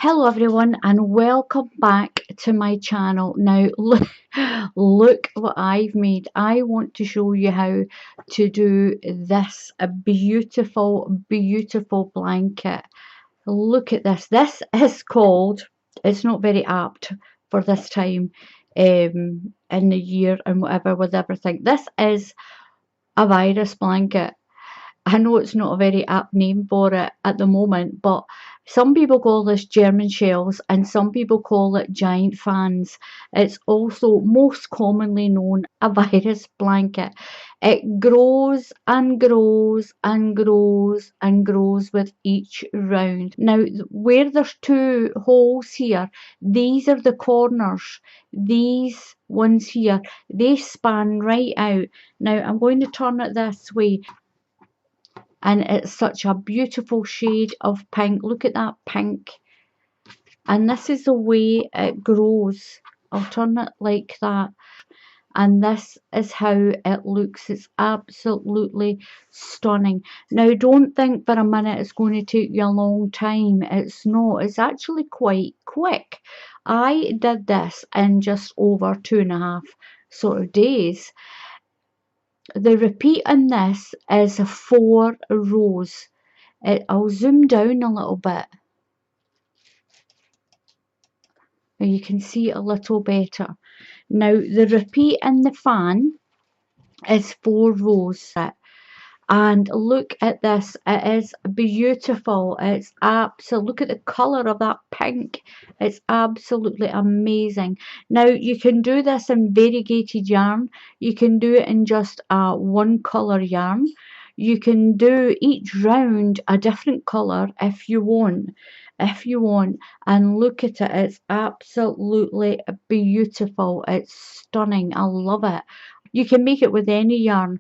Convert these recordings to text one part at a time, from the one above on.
Hello everyone and welcome back to my channel. Now look what I've made. I want to show you how to do this beautiful blanket. Look at this. This is called, it's not very apt for this time in the year and whatever with everything. This is a virus blanket. I know it's not a very apt name for it at the moment, but some people call this German shells and some people call it giant fans. It's also most commonly known a virus blanket. It grows and grows and grows and grows with each round. Now, where there's two holes here, these are the corners. These ones here, they span right out. Now, I'm going to turn it this way. And it's such a beautiful shade of pink. Look at that pink. And this is the way it grows. I'll turn it like that. And this is how it looks. It's absolutely stunning. Now, don't think for a minute it's going to take you a long time. It's not. It's actually quite quick. I did this in just over 2.5 sort of days. The repeat in this is 4 rows. I'll zoom down a little bit. Now you can see it a little better. Now the repeat in the fan is 4 rows. And look at this. It is beautiful. It's absolute. Look at the colour of that pink. It's absolutely amazing. Now you can do this in variegated yarn. You can do it in just one colour yarn. You can do each round a different colour if you want. And look at it. It's absolutely beautiful. It's stunning. I love it. You can make it with any yarn.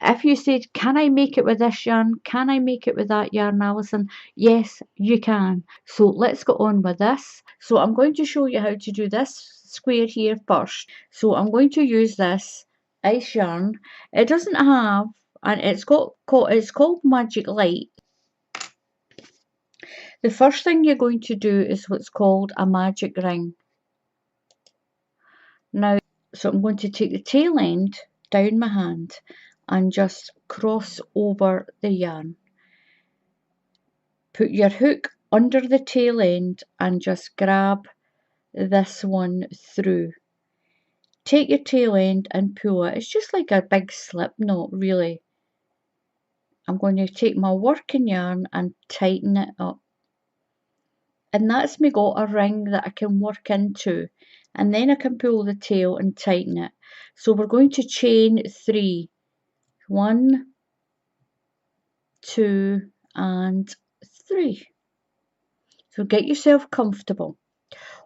If you said, can I make it with this yarn? Can I make it with that yarn, Alison? Yes, you can. So let's go on with this. So I'm going to show you how to do this square here first. So I'm going to use this ice yarn. It doesn't have, and it's called Magic Light. The first thing you're going to do is what's called a magic ring. Now, so I'm going to take the tail end down my hand and just cross over the yarn. Put your hook under the tail end and just grab this one through. Take your tail end and pull it. It's just like a big slip knot, really. I'm going to take my working yarn and tighten it up. And that's me got a ring that I can work into. And then I can pull the tail and tighten it. So we're going to chain 3. 1, 2, and 3. So get yourself comfortable.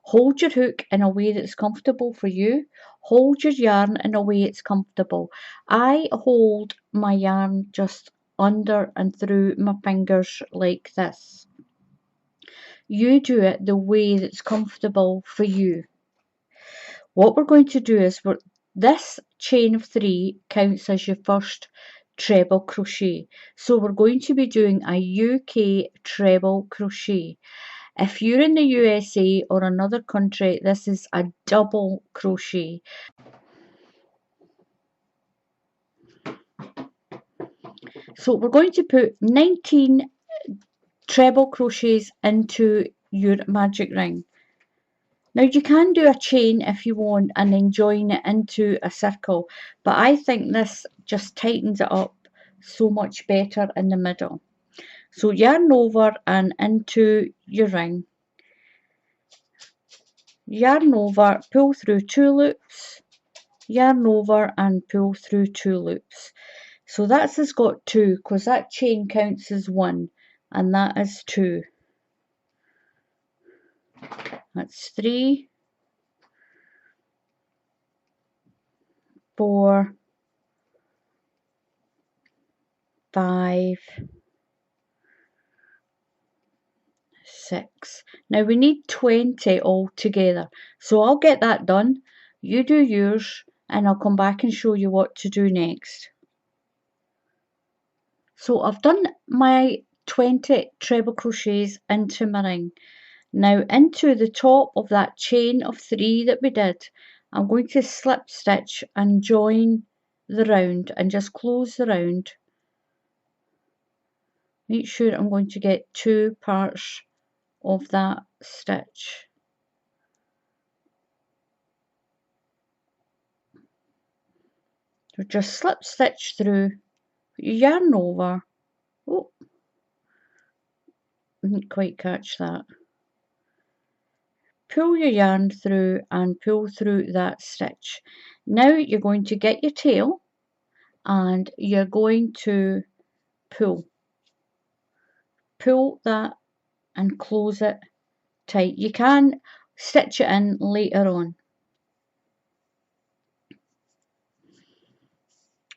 Hold your hook in a way that's comfortable for you. Hold your yarn in a way it's comfortable. I hold my yarn just under and through my fingers like this. You do it the way that's comfortable for you. What we're going to do is this chain of 3 counts as your first treble crochet. So we're going to be doing a UK treble crochet. If you're in the USA or another country, this is a double crochet. So we're going to put 19 treble crochets into your magic ring. Now you can do a chain if you want and then join it into a circle, but I think this just tightens it up so much better in the middle. So yarn over and into your ring. Yarn over, pull through 2 loops, yarn over and pull through 2 loops. So that's has got 2 because that chain counts as 1 and that is 2. That's 3, 4, 5, 6. Now we need 20 all together. So I'll get that done. You do yours and I'll come back and show you what to do next. So I've done my 20 treble crochets into my ring. Now into the top of that chain of 3 that we did, I'm going to slip stitch and join the round and just close the round. Make sure I'm going to get 2 parts of that stitch. So just slip stitch through, put your yarn over. Oh, didn't quite catch that. Pull your yarn through and pull through that stitch. Now you're going to get your tail and you're going to pull that and close it tight. You can stitch it in later on,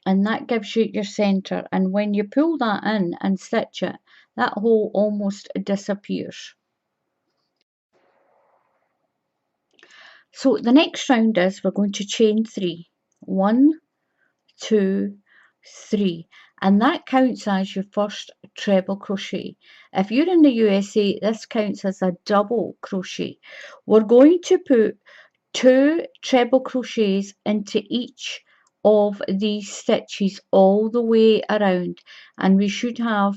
and that gives you your center, and when you pull that in and stitch it, that hole almost disappears. So the next round is we're going to chain 3. 1, 2, 3, and that counts as your first treble crochet. If you're in the USA, this counts as a double crochet. We're going to put 2 treble crochets into each of these stitches all the way around, and we should have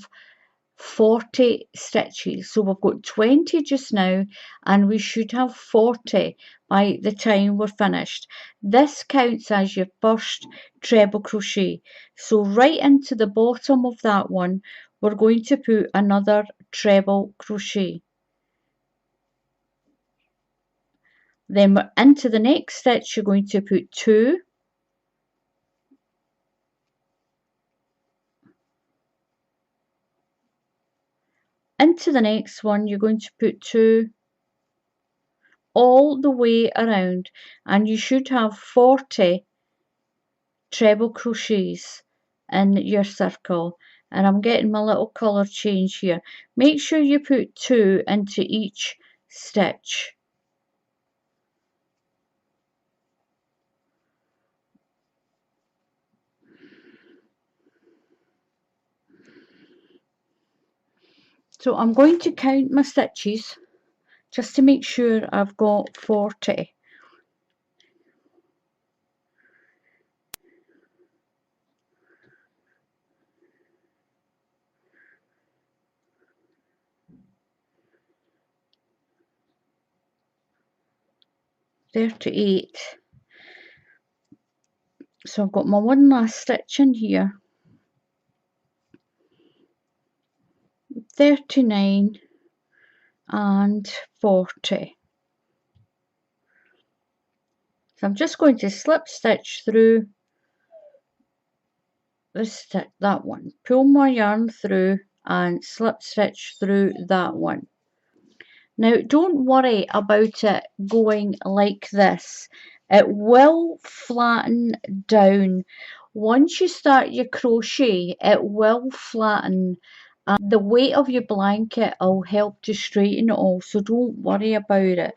40 stitches. So we've got 20 just now, and we should have 40 by the time we're finished. This counts as your first treble crochet. So right into the bottom of that one, we're going to put another treble crochet. Then into the next stitch, you're going to put 2. Into the next one, you're going to put 2 all the way around, and you should have 40 treble crochets in your circle. And I'm getting my little colour change here. Make sure you put 2 into each stitch. So I'm going to count my stitches just to make sure I've got 40. $38. So I've got my one last stitch in here. 39 and 40. So I'm just going to slip stitch through that one, pull my yarn through and slip stitch through that one. Now don't worry about it going like this. It will flatten down. Once you start your crochet, it will flatten. And the weight of your blanket will help to straighten it all, so don't worry about it.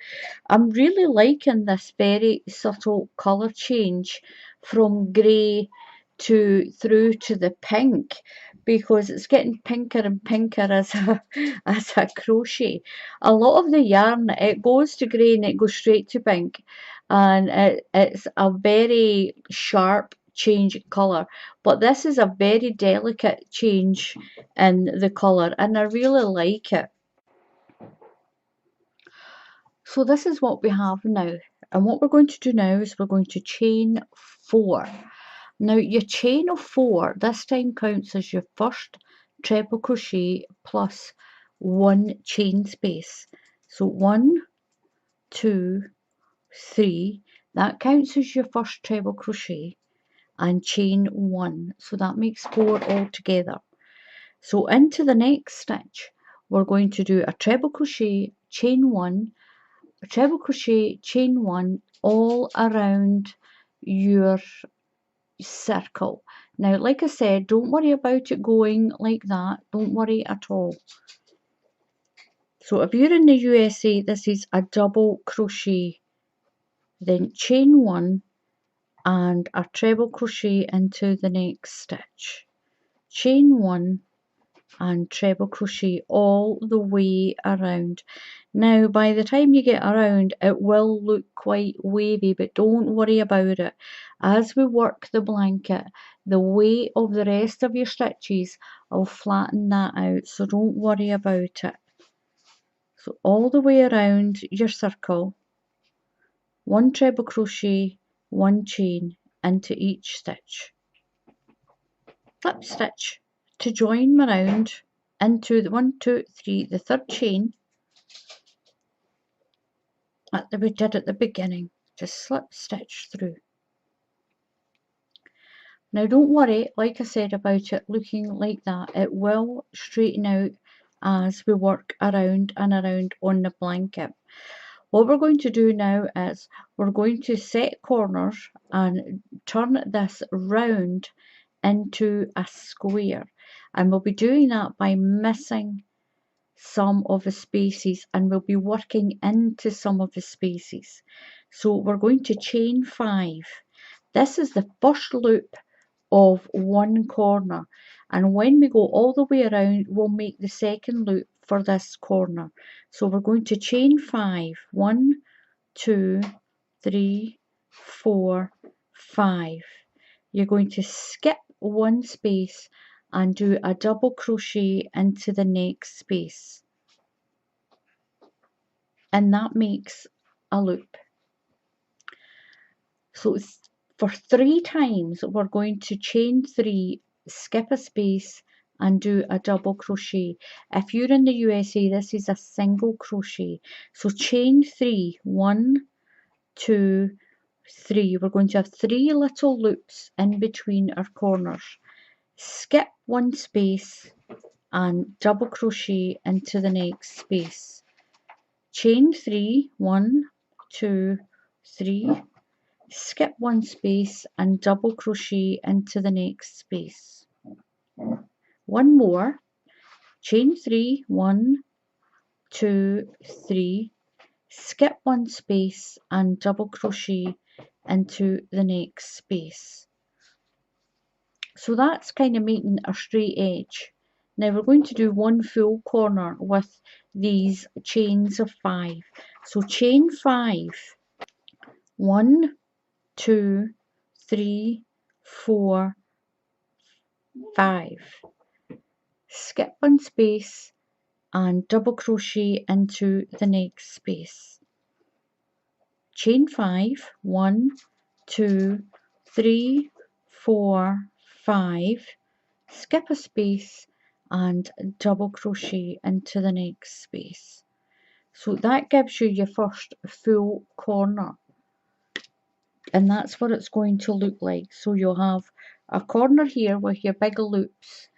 I'm really liking this very subtle colour change from grey through to the pink, because it's getting pinker and pinker as I crochet. A lot of the yarn, it goes to grey and it goes straight to pink, and it's a very sharp change in colour, but this is a very delicate change in the colour, and I really like it. So this is what we have now, and what we're going to do now is we're going to chain 4. Now your chain of 4 this time counts as your first treble crochet plus 1 chain space. So 1, 2, 3, that counts as your first treble crochet, and chain 1, so that makes 4 altogether. So into the next stitch we're going to do a treble crochet, chain 1, a treble crochet, chain 1 all around your circle. Now like I said, don't worry about it going like that, don't worry at all. So if you're in the USA, this is a double crochet, then chain 1 and a treble crochet into the next stitch, chain 1 and treble crochet all the way around. Now, by the time you get around, it will look quite wavy, but don't worry about it. As we work the blanket, the weight of the rest of your stitches will flatten that out, so don't worry about it. So all the way around your circle, 1 treble crochet, 1 chain into each stitch. Slip stitch to join around into the 1, 2, 3, the third chain that we did at the beginning. Just slip stitch through. Now don't worry, like I said, about it looking like that. It will straighten out as we work around and around on the blanket. What we're going to do now is we're going to set corners and turn this round into a square, and we'll be doing that by missing some of the spaces, and we'll be working into some of the spaces. So we're going to chain 5. This is the first loop of one corner, and when we go all the way around, we'll make the second loop for this corner. So we're going to chain 5. 1, 2, 3, 4, 5. You're going to skip one space and do a double crochet into the next space, and that makes a loop. So for 3 times we're going to chain 3, skip a space and do a double crochet. If you're in the USA, this is a single crochet. So chain 3, 1, 2, 3. We're going to have 3 little loops in between our corners. Skip one space and double crochet into the next space. Chain 3, 1, 2, 3. Skip one space and double crochet into the next space. One more. Chain 3, 1, 2, 3. Skip one space and double crochet into the next space. So that's kind of making a straight edge. Now we're going to do one full corner with these chains of 5. So chain 5, 1, 2, 3, 4, 5. Skip one space and double crochet into the next space. Chain 5, 1, 2, 3, 4, 5. Skip a space and double crochet into the next space. So that gives you your first full corner, and that's what it's going to look like. So you'll have a corner here with your big loops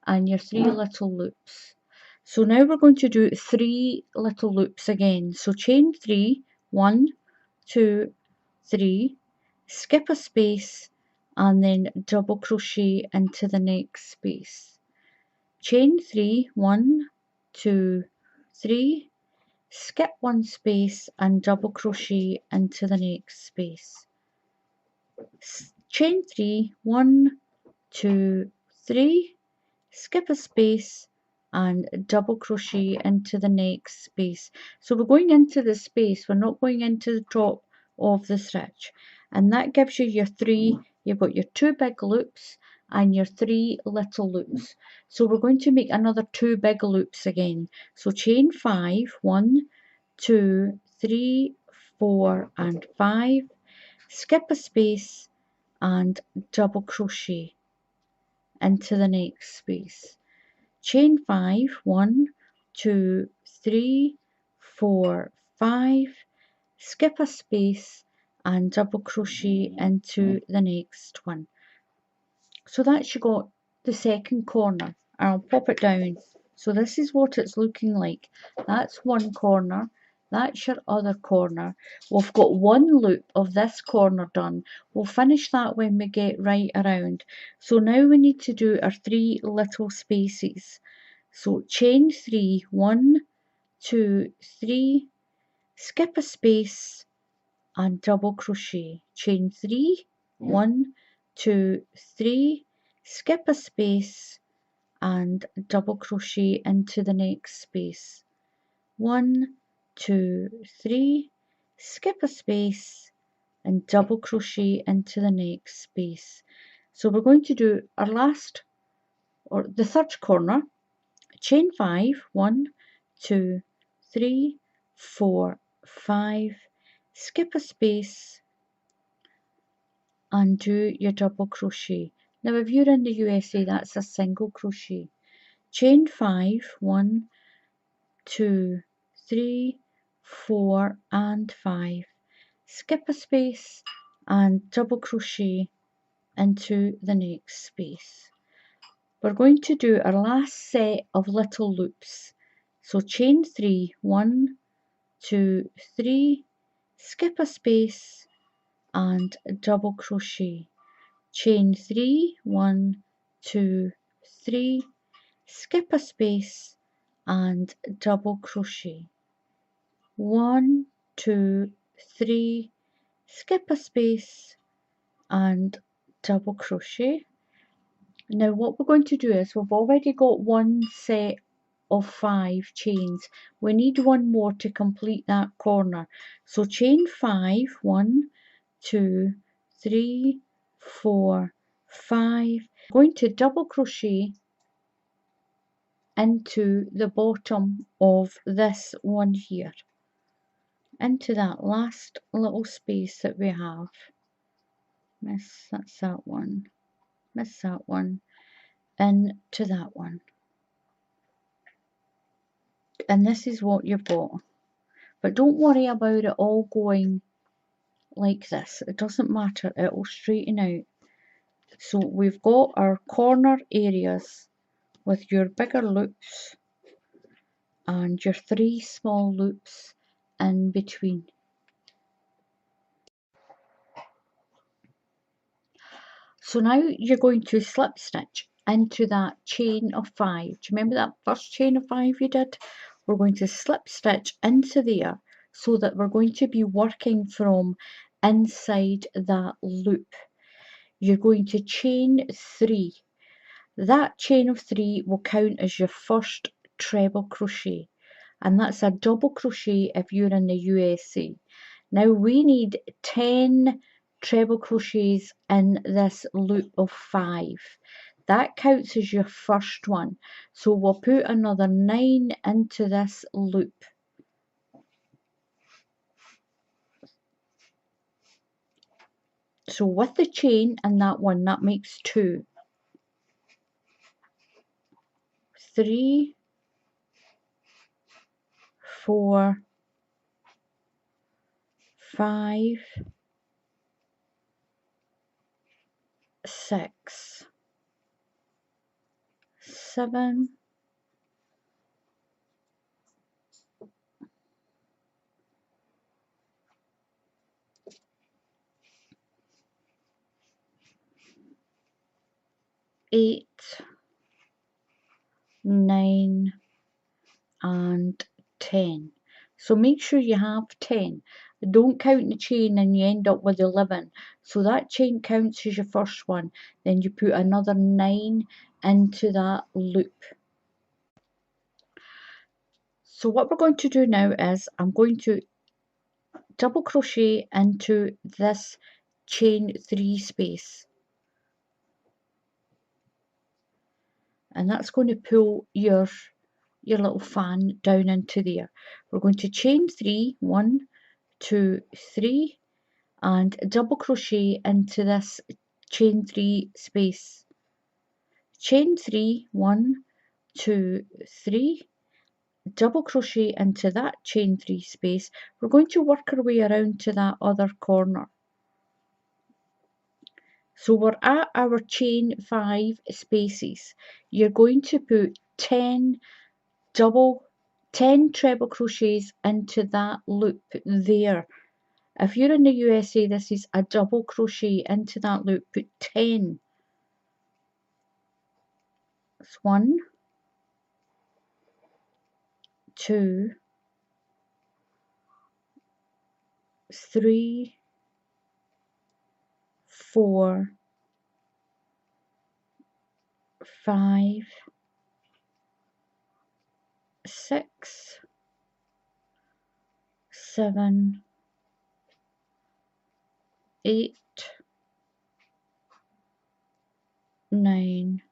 and your 3 little loops. So now we're going to do 3 little loops again. So chain 3, 1, 2, 3, skip a space and then double crochet into the next space. Chain 3, 1, 2, 3, skip one space and double crochet into the next space. Chain 3, 1, 2, 3, skip a space and double crochet into the next space. So we're going into the space, we're not going into the top of the stitch, and that gives you your 3. You've got your 2 big loops and your 3 little loops. So we're going to make another 2 big loops again. So chain 5, 1, 2, 3, 4 and 5, skip a space and double crochet into the next space. Chain 5, 1, 2, 3, 4, 5, skip a space and double crochet into the next one. So that's you got the second corner. I'll pop it down. So this is what it's looking like. That's one corner. That's your other corner. We've got one loop of this corner done. We'll finish that when we get right around. So now we need to do our 3 little spaces. So chain 3, 1, 2, 3, skip a space and double crochet. Chain 3, 1, 2, 3, skip a space and double crochet into the next space. 1, 2, 3, skip a space and double crochet into the next space. So we're going to do our last, or the third corner, chain 5, 1, 2, 3, 4, 5, skip a space and do your double crochet. Now if you're in the USA, that's a single crochet. Chain 5, 1, 2, 3, 4 and 5, skip a space and double crochet into the next space. We're going to do our last set of little loops. So chain 3, 1, 2, 3, skip a space and double crochet. Chain 3, 1, 2, 3, skip a space and double crochet. 1, 2, 3, skip a space and double crochet. Now what we're going to do is, we've already got one set of 5 chains. We need one more to complete that corner. So chain 5, 1, 2, 3, 4, 5. I'm going to double crochet into the bottom of this one here, into that last little space that we have. That's that one, miss that one, into that one. And this is what you've got. But don't worry about it all going like this. It doesn't matter, it will straighten out. So we've got our corner areas with your bigger loops and your 3 small loops in between. So now you're going to slip stitch into that chain of 5. Do you remember that first chain of 5 you did? We're going to slip stitch into there, so that we're going to be working from inside that loop. You're going to chain 3. That chain of 3 will count as your first treble crochet, and that's a double crochet if you're in the USA. Now we need 10 treble crochets in this loop of 5. That counts as your first one. So we'll put another 9 into this loop. So with the chain and that one, that makes 2. 3, 4, 5, 6, 7, 8, 9 and 10. So make sure you have 10. Don't count the chain and you end up with 11. So that chain counts as your first one. Then you put another 9 into that loop. So what we're going to do now is, I'm going to double crochet into this chain 3 space. And that's going to pull your little fan down into there. We're going to chain 3, 1, 2, 3, and double crochet into this chain 3 space. Chain 3, 1, 2, 3, double crochet into that chain 3 space. We're going to work our way around to that other corner. So we're at our chain 5 spaces. You're going to put 10 treble crochets into that loop there. If you're in the USA, this is a double crochet into that loop. Put 10. That's 1, 2, 3, 4, 5, 6, 7, 8, 9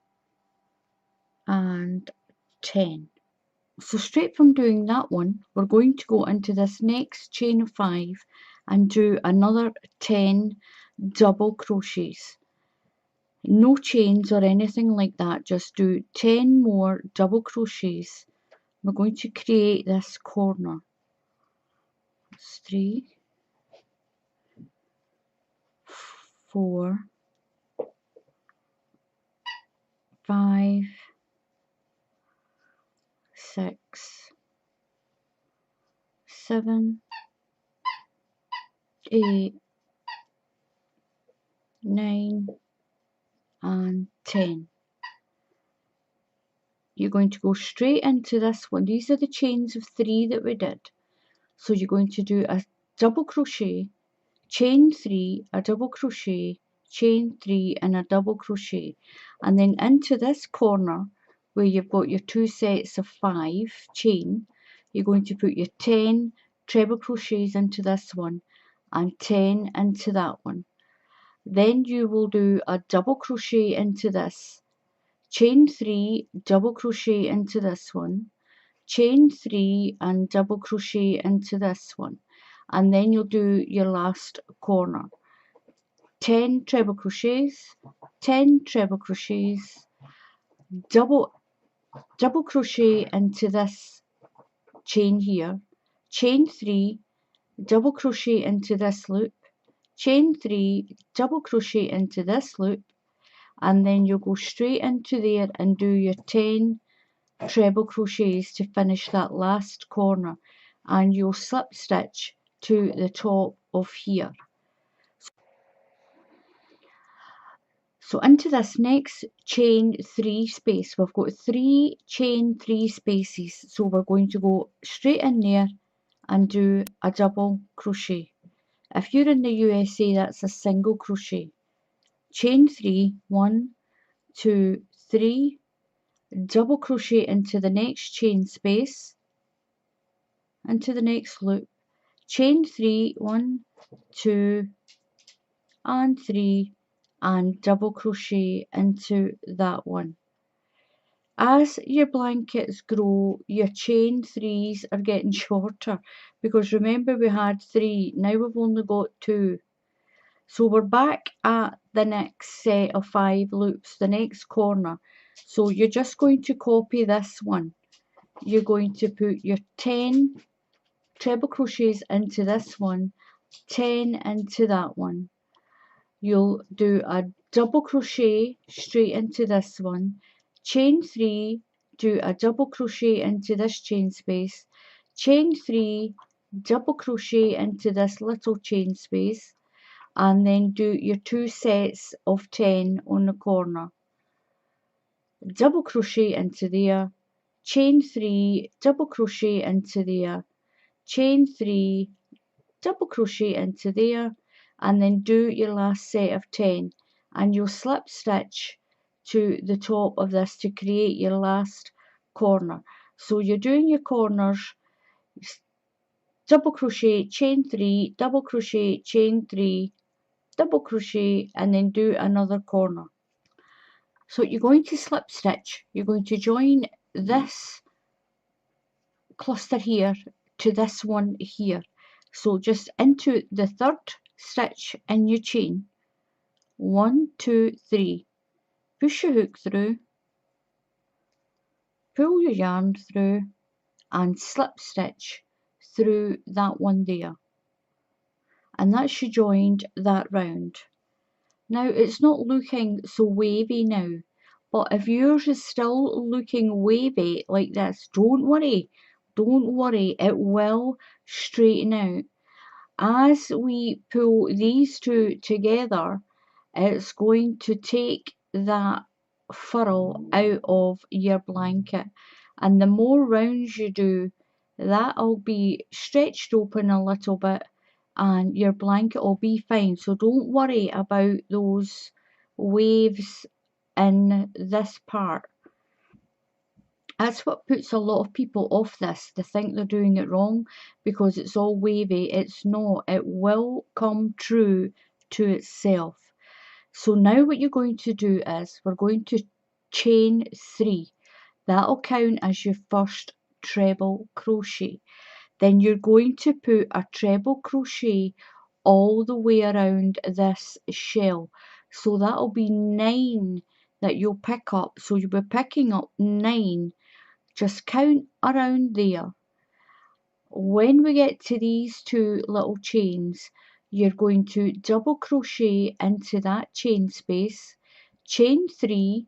and 10. So straight from doing that one, we're going to go into this next chain of 5 and do another 10 double crochets. No chains or anything like that, just do 10 more double crochets. We're going to create this corner. It's 3, 4, 5, 6, 7, 8, 9 and 10. You're going to go straight into this one. These are the chains of 3 that we did. So you're going to do a double crochet, chain 3, a double crochet, chain 3 and a double crochet, and then into this corner where you've got your 2 sets of 5 chain, you're going to put your 10 treble crochets into this one and 10 into that one. Then you will do a double crochet into this, chain 3, double crochet into this one, chain 3 and double crochet into this one, and then you'll do your last corner. 10 treble crochets, 10 treble crochets, double crochet into this chain here, chain 3, double crochet into this loop, chain 3, double crochet into this loop, and then you'll go straight into there and do your 10 treble crochets to finish that last corner, and you'll slip stitch to the top of here. So into this next chain 3 space, we've got 3 chain 3 spaces, so we're going to go straight in there and do a double crochet. If you're in the USA, that's a single crochet. Chain 3, 1, 2, 3, double crochet into the next chain space, into the next loop, chain 3, 1, 2 and 3, and double crochet into that one. As your blankets grow, your chain 3s are getting shorter, because remember we had 3, now we've only got 2. So we're back at the next set of 5 loops, the next corner. So you're just going to copy this one. You're going to put your 10 treble crochets into this one, 10 into that one. You'll do a double crochet straight into this one, chain 3, do a double crochet into this chain space, chain 3, double crochet into this little chain space, and then do your 2 sets of 10 on the corner, double crochet into there, chain 3, double crochet into there, chain 3, double crochet into there, and then do your last set of 10, and you'll slip stitch to the top of this to create your last corner. So you're doing your corners, double crochet, chain 3, double crochet, chain 3, double crochet, and then do another corner. So you're going to slip stitch, you're going to join this cluster here to this one here. So just into the third stitch in your chain, 1, 2, 3, push your hook through, pull your yarn through, and slip stitch through that one there, and that's you joined that round. Now it's not looking so wavy now, but if yours is still looking wavy like this, don't worry, it will straighten out. As we pull these two together, it's going to take that furrow out of your blanket, and the more rounds you do, that'll be stretched open a little bit and your blanket will be fine. So don't worry about those waves in this part. That's what puts a lot of people off this. They think they're doing it wrong because it's all wavy. It's not. It will come true to itself. So now what you're going to do is we're going to chain 3. That'll count as your first treble crochet. Then you're going to put a treble crochet all the way around this shell. So that'll be 9 that you'll pick up. So you'll be picking up 9. Just count around there. When we get to these 2 little chains, you're going to double crochet into that chain space, chain 3,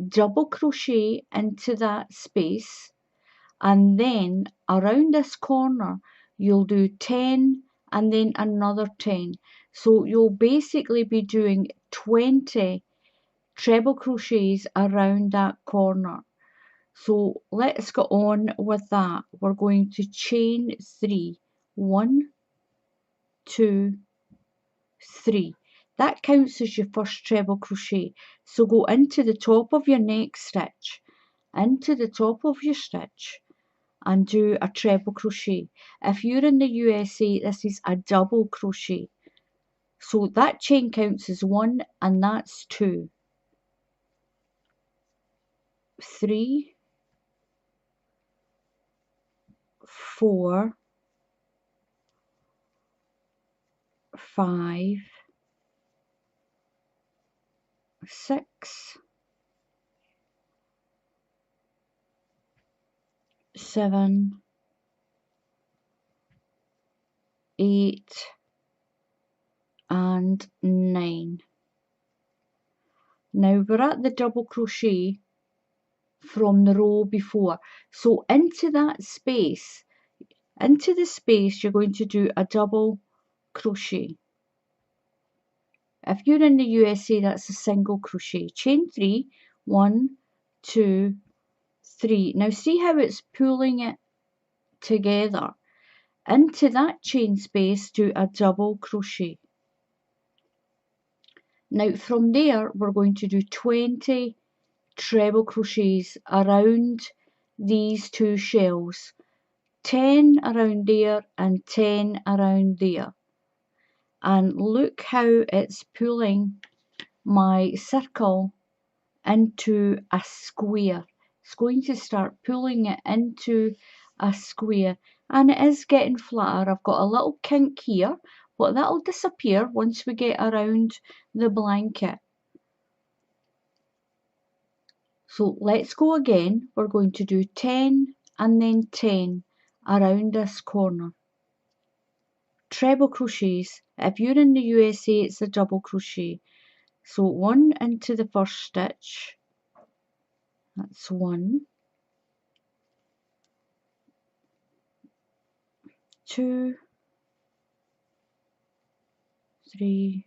double crochet into that space, and then around this corner you'll do 10 and then another 10. So you'll basically be doing 20 treble crochets around that corner. So let's go on with that. We're going to chain 3. 1, 2, 3. That counts as your first treble crochet. So go into the top of your next stitch, into the top of your stitch, and do a treble crochet. If you're in the USA, this is a double crochet. So that chain counts as 1 and that's 2. 3, 4, 5, 6, 7, 8, and 9. Now we're at the double crochet from the row before. So into that space, into the space, you're going to do a double crochet. If you're in the USA, that's a single crochet. Chain 3, 1, 2, 3. Now see how it's pulling it together. Into that chain space, do a double crochet. Now from there, we're going to do 20 treble crochets around these 2 shells. 10 around there and 10 around there. And look how it's pulling my circle into a square. It's going to start pulling it into a square, and it is getting flatter. I've got a little kink here, but that'll disappear once we get around the blanket. So let's go again. We're going to do 10 and then 10 around this corner. Treble crochets. If you're in the USA, it's a double crochet. So 1 into the first stitch. That's 1. 2, 3,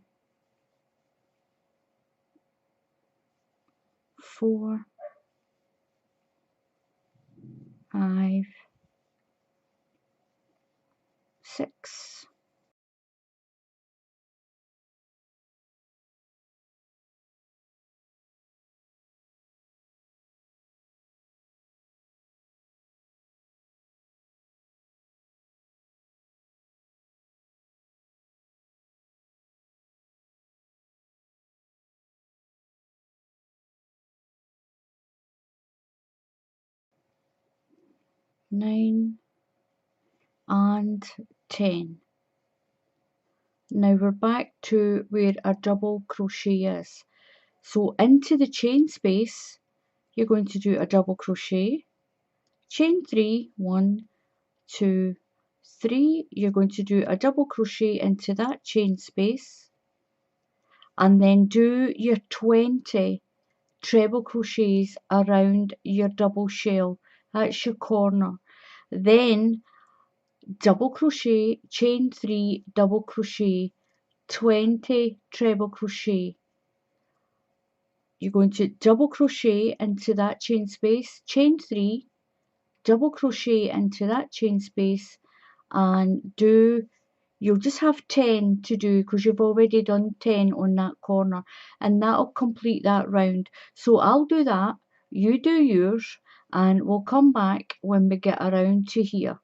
4, 5, 6, 9, and 10. Now we're back to where our double crochet is. So into the chain space, you're going to do a double crochet, chain 3, 1, 2, 3. You're going to do a double crochet into that chain space, and then do your 20 treble crochets around your double shell. That's your corner. Then double crochet, chain 3, double crochet, 20 treble crochet. You're going to double crochet into that chain space, chain 3, double crochet into that chain space, and you'll just have 10 to do because you've already done 10 on that corner, and that'll complete that round. So I'll do that, you do yours, and we'll come back when we get around to here.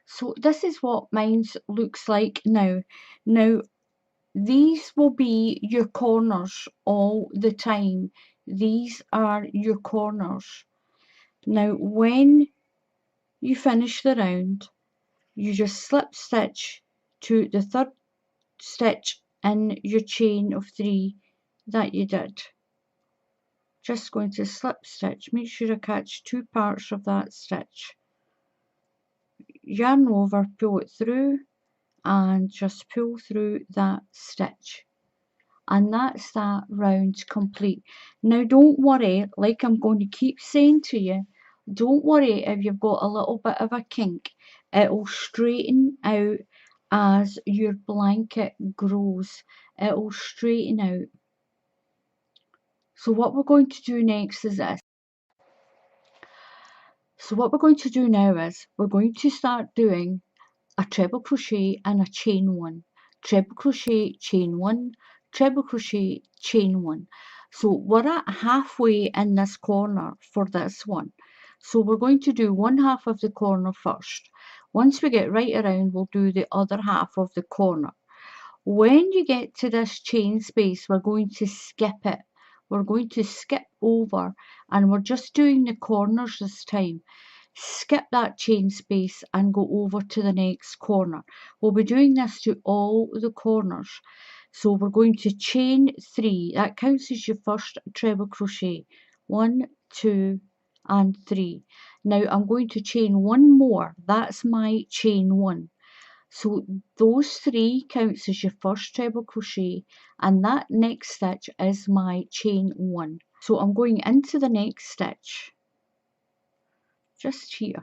So this is what mine looks like now. Now these will be your corners all the time. These are your corners. Now when you finish the round, you just slip stitch to the third stitch in your chain of 3 that you did. Just going to slip stitch, make sure I catch 2 parts of that stitch, yarn over, pull it through and just pull through that stitch, and that's that round complete. Now don't worry, like I'm going to keep saying to you, don't worry if you've got a little bit of a kink. It'll straighten out as your blanket grows. It'll straighten out. So what we're going to do next is this. So what we're going to do now is we're going to start doing a treble crochet and a chain 1, treble crochet, chain 1, treble crochet, chain 1. So we're at halfway in this corner for this one. So we're going to do one half of the corner first. Once we get right around, we'll do the other half of the corner. When you get to this chain space, we're going to skip it. We're going to skip over, and we're just doing the corners this time. Skip that chain space and go over to the next corner. We'll be doing this to all the corners. So we're going to chain 3. That counts as your first treble crochet. 1, 2 and 3. Now I'm going to chain 1 more. That's my chain 1. So those 3 counts as your first treble crochet, and that next stitch is my chain 1. So I'm going into the next stitch just here.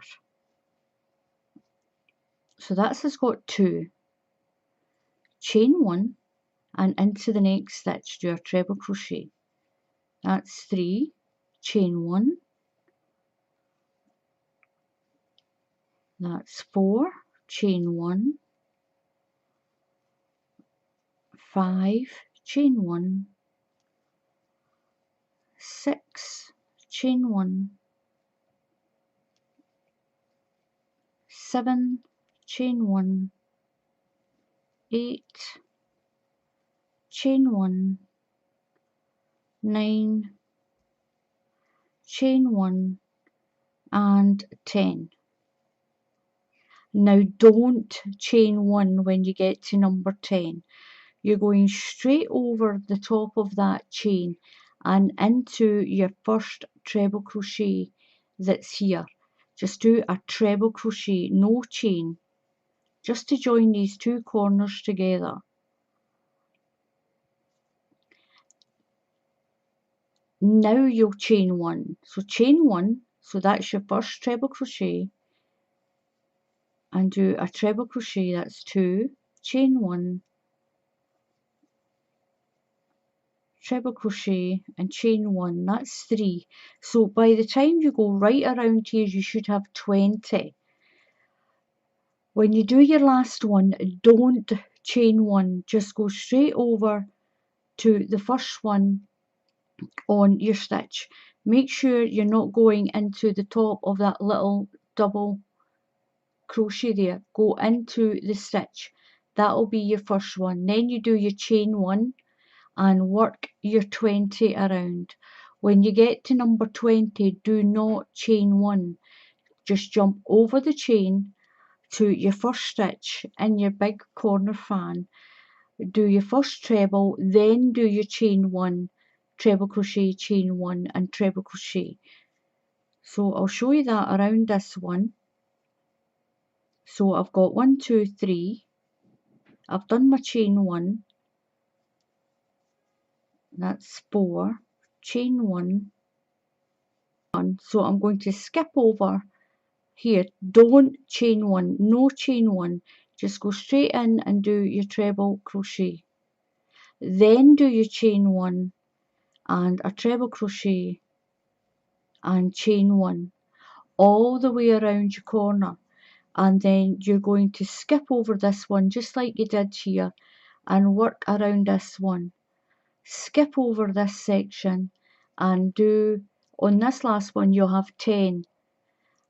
So that's has got 2, chain 1 and into the next stitch do a treble crochet. That's 3, chain 1, that's 4, chain 1, 5, chain 1, 6, chain 1, 7, chain 1, 8, chain 1, 9, chain 1 and 10. Now don't chain 1 when you get to number 10. You're going straight over the top of that chain and into your first treble crochet that's here. Just do a treble crochet, no chain, just to join these 2 corners together. Now you'll chain 1. So chain 1, so that's your first treble crochet, and do a treble crochet, that's 2, chain 1, treble crochet and chain 1, that's 3. So by the time you go right around here, you should have 20. When you do your last one, don't chain 1, just go straight over to the first one on your stitch. Make sure you're not going into the top of that little double crochet there. Go into the stitch. That'll be your first one. Then you do your chain 1 and work your 20 around. When you get to number 20, do not chain 1. Just jump over the chain to your first stitch in your big corner fan. Do your first treble, then do your chain 1, treble crochet, chain 1 and treble crochet. So I'll show you that around this one. So I've got 1, 2, 3. I've done my chain 1. That's 4. Chain 1. So I'm going to skip over here. Don't chain 1. No chain 1. Just go straight in and do your treble crochet. Then do your chain 1 and a treble crochet and chain 1 all the way around your corner. and then you're going to skip over this one just like you did here and work around this one. Skip over this section and do, on this last one you'll have 10,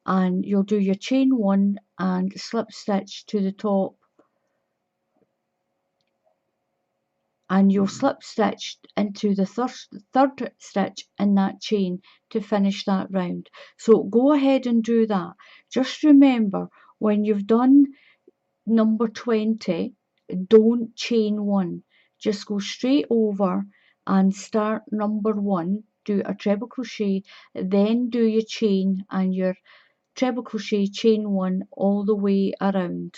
and you'll do your chain 1 and slip stitch to the top, and you'll slip stitch into the third stitch in that chain to finish that round. So go ahead and do that. Just remember, when you've done number 20, don't chain 1. Just go straight over and start number 1, do a treble crochet, then do your chain and your treble crochet, chain 1 all the way around.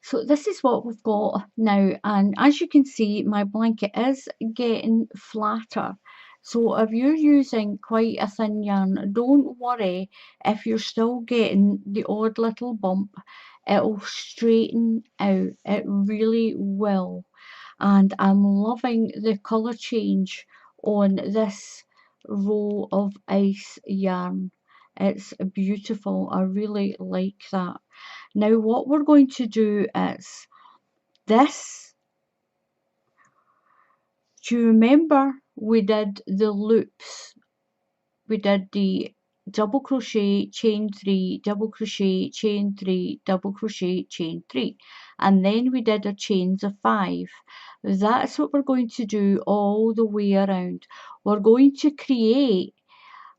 So this is what we've got now, and as you can see, my blanket is getting flatter. So if you're using quite a thin yarn, don't worry if you're still getting the odd little bump. It'll straighten out, it really will. And I'm loving the colour change on this roll of ice yarn. It's beautiful, I really like that. Now what we're going to do is this. Do you remember we did the loops? We did the double crochet, chain 3, double crochet, chain 3, double crochet, chain 3, and then we did our chains of 5. That's what we're going to do all the way around. We're going to create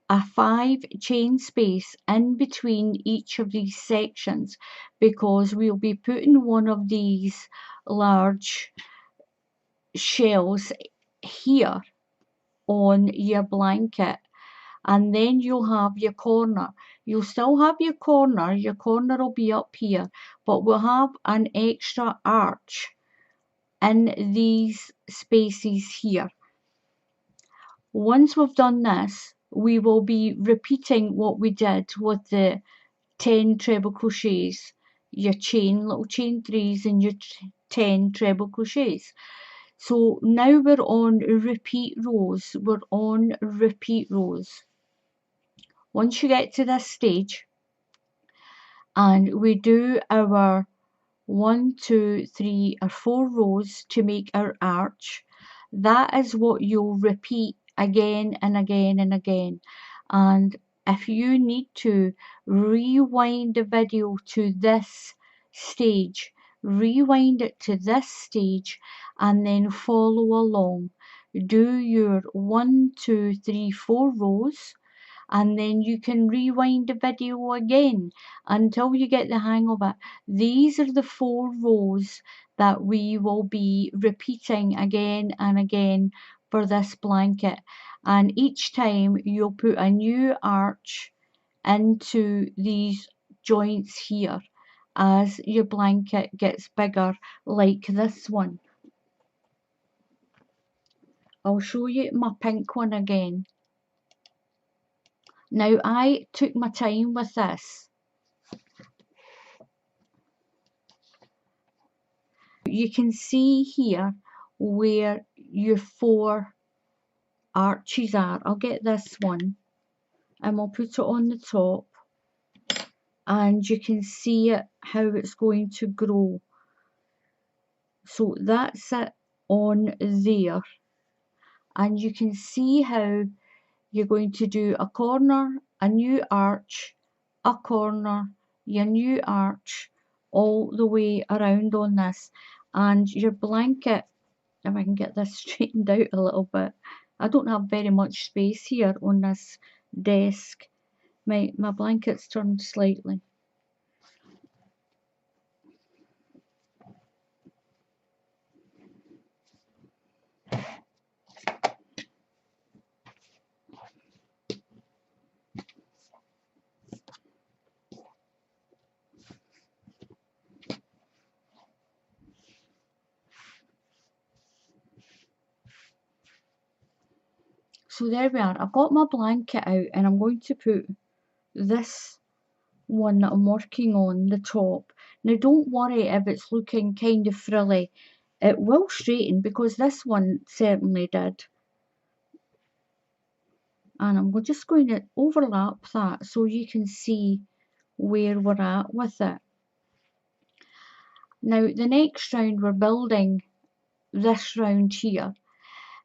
a 5 chain space in between each of these sections, because we'll be putting one of these large shells here on your blanket, and then you'll have your corner. You'll still have your corner will be up here, but we'll have an extra arch in these spaces here. Once we've done this, we will be repeating what we did with the 10 treble crochets, your chain, little chain 3s and your 10 treble crochets. So now we're on repeat rows, Once you get to this stage and we do our 1, 2, 3 or 4 rows to make our arch, that is what you'll repeat again and again and again. And if you need to rewind the video to this stage, rewind it to this stage and then follow along. Do your 1, 2, 3, 4 rows, and then you can rewind the video again until you get the hang of it. These are the 4 rows that we will be repeating again and again for this blanket, and each time you'll put a new arch into these joints here as your blanket gets bigger, like this one. I'll show you my pink one again. Now I took my time with this. You can see here where your 4 arches are. I'll get this one and we'll put it on the top, and you can see it, how it's going to grow. So that's it on there, and you can see how you're going to do a corner, a new arch, a corner, your new arch, all the way around on this. And your blanket, if I can get this straightened out a little bit, I don't have very much space here on this desk. My blanket's turned slightly. So there we are. I've got my blanket out and I'm going to put this one that I'm working on, the top. Now don't worry if it's looking kind of frilly. It will straighten, because this one certainly did. And I'm just going to overlap that so you can see where we're at with it. Now the next round we're building this round here.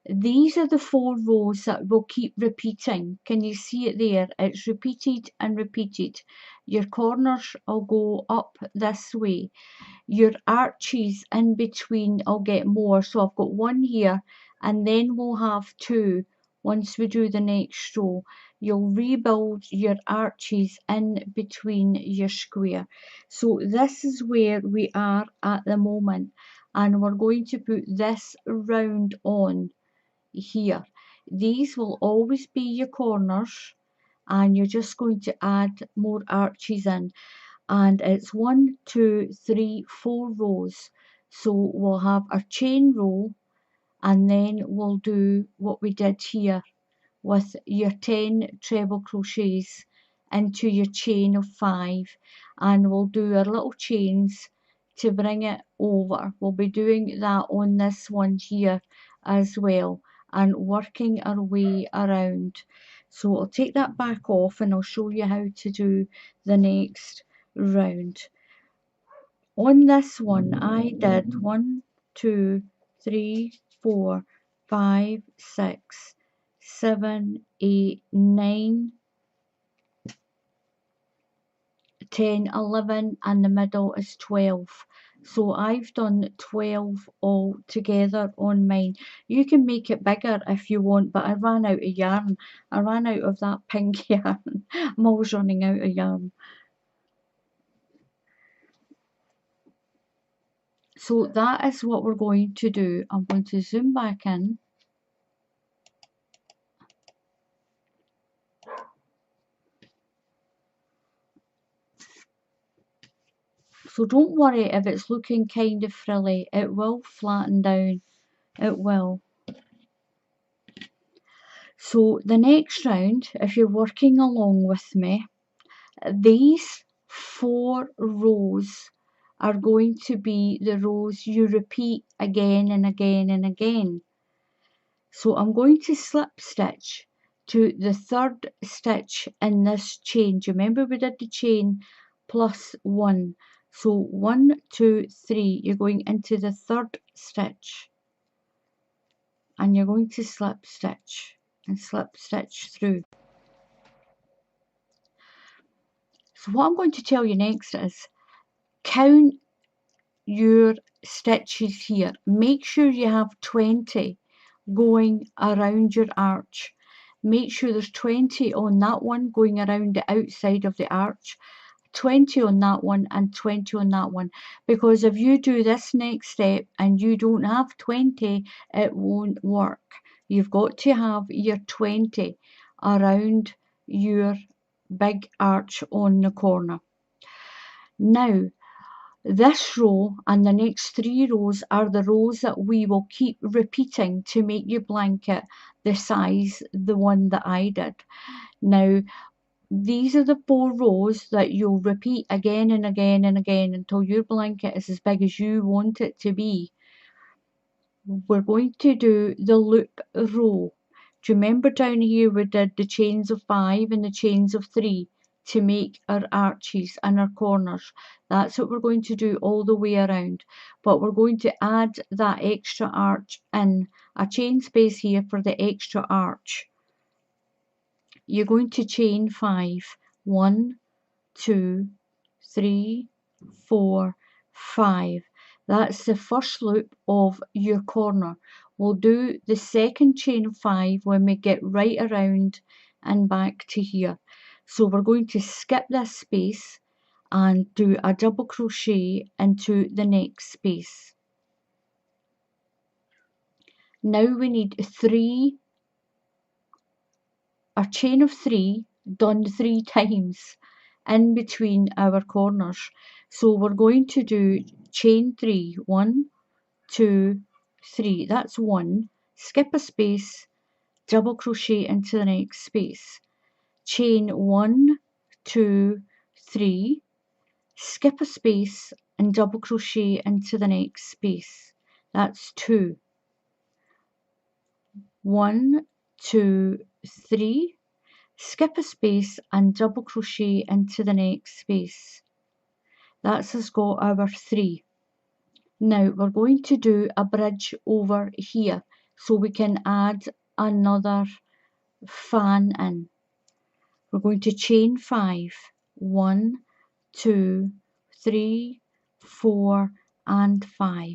These are the 4 rows that will keep repeating. Can you see it there? It's repeated and repeated. Your corners will go up this way. Your arches in between will get more. So I've got 1 here, and then we'll have 2 once we do the next row. You'll rebuild your arches in between your square. So this is where we are at the moment, and we're going to put this round on here. These will always be your corners, and you're just going to add more arches in, and it's 1, 2, 3, 4 rows. So we'll have our chain row, and then we'll do what we did here with your 10 treble crochets into your chain of 5, and we'll do our little chains to bring it over. We'll be doing that on this one here as well, and working our way around. So I'll take that back off and I'll show you how to do the next round. On this one I did 1, 2, 3, 4, 5, 6, 7, 8, 9, 10, 11, and the middle is 12. So I've done 12 all together on mine. You can make it bigger if you want, but I ran out of yarn. I ran out of that pink yarn. I'm always running out of yarn. So that is what we're going to do. I'm going to zoom back in. So don't worry if it's looking kind of frilly. It will flatten down. It will. So the next round, if you're working along with me, these 4 rows are going to be the rows you repeat again and again and again. So I'm going to slip stitch to the 3rd stitch in this chain. Do you remember we did the chain plus 1? So 1, 2, 3, you're going into the 3rd stitch, and you're going to slip stitch and slip stitch through. So what I'm going to tell you next is count your stitches here. Make sure you have 20 going around your arch. Make sure there's 20 on that one going around the outside of the arch, 20 on that one, and 20 on that one, because if you do this next step and you don't have 20, it won't work. You've got to have your 20 around your big arch on the corner. Now this row and the next 3 rows are the rows that we will keep repeating to make your blanket the size, the one that I did. Now these are the 4 rows that you'll repeat again and again and again until your blanket is as big as you want it to be. We're going to do the loop row. Do you remember down here we did the chains of 5 and the chains of 3 to make our arches and our corners? That's what we're going to do all the way around, but we're going to add that extra arch in, a chain space here for the extra arch. You're going to chain 5. 1, 2, 3, 4, 5. That's the first loop of your corner. We'll do the second chain of 5 when we get right around and back to here. So we're going to skip this space and do a double crochet into the next space. Now we need a chain of 3 done 3 times in between our corners. So we're going to do chain 3, 1, 2, 3, that's 1, skip a space, double crochet into the next space, chain 1, 2, 3, skip a space and double crochet into the next space, that's 2, 1, 2, 3, skip a space and double crochet into the next space. That's us got our 3. Now we're going to do a bridge over here so we can add another fan in. We're going to chain 5. 1, 2, 3, 4 and 5.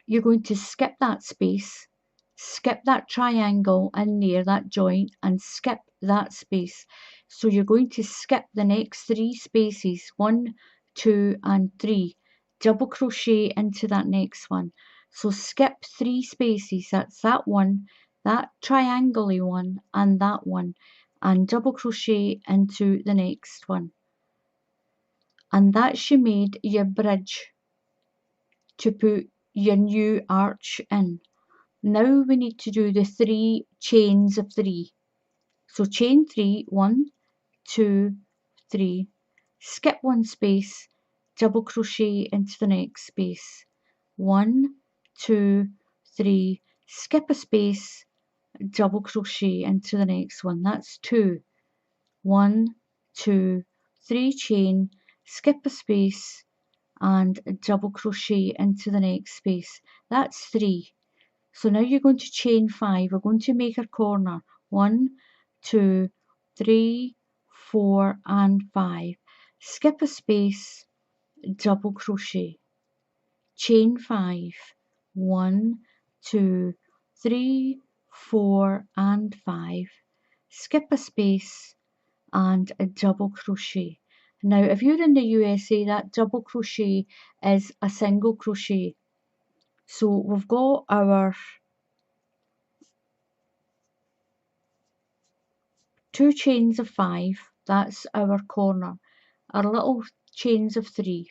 You're going to skip that space, skip that triangle in there, that joint, and skip that space. So you're going to skip the next 3 spaces, 1, 2 and 3. Double crochet into that next one. So skip 3 spaces, that's that one, that triangle-y one and that one, and double crochet into the next one. And that's you made your bridge to put your new arch in. Now we need to do the 3 chains of 3. So chain 3, 1, 2, 3, skip 1 space, double crochet into the next space. 1, 2, 3, skip a space, double crochet into the next one. That's 2. 1, 2, 3 chain, skip a space and double crochet into the next space. That's 3. So now you're going to chain 5. We're going to make a corner. 1, 2, 3, 4 and 5. Skip a space, double crochet. Chain 5. 1, 2, 3, 4 and 5. Skip a space and a double crochet. Now if you're in the USA, that double crochet is a single crochet. So we've got our 2 chains of 5, that's our corner, our little chains of 3.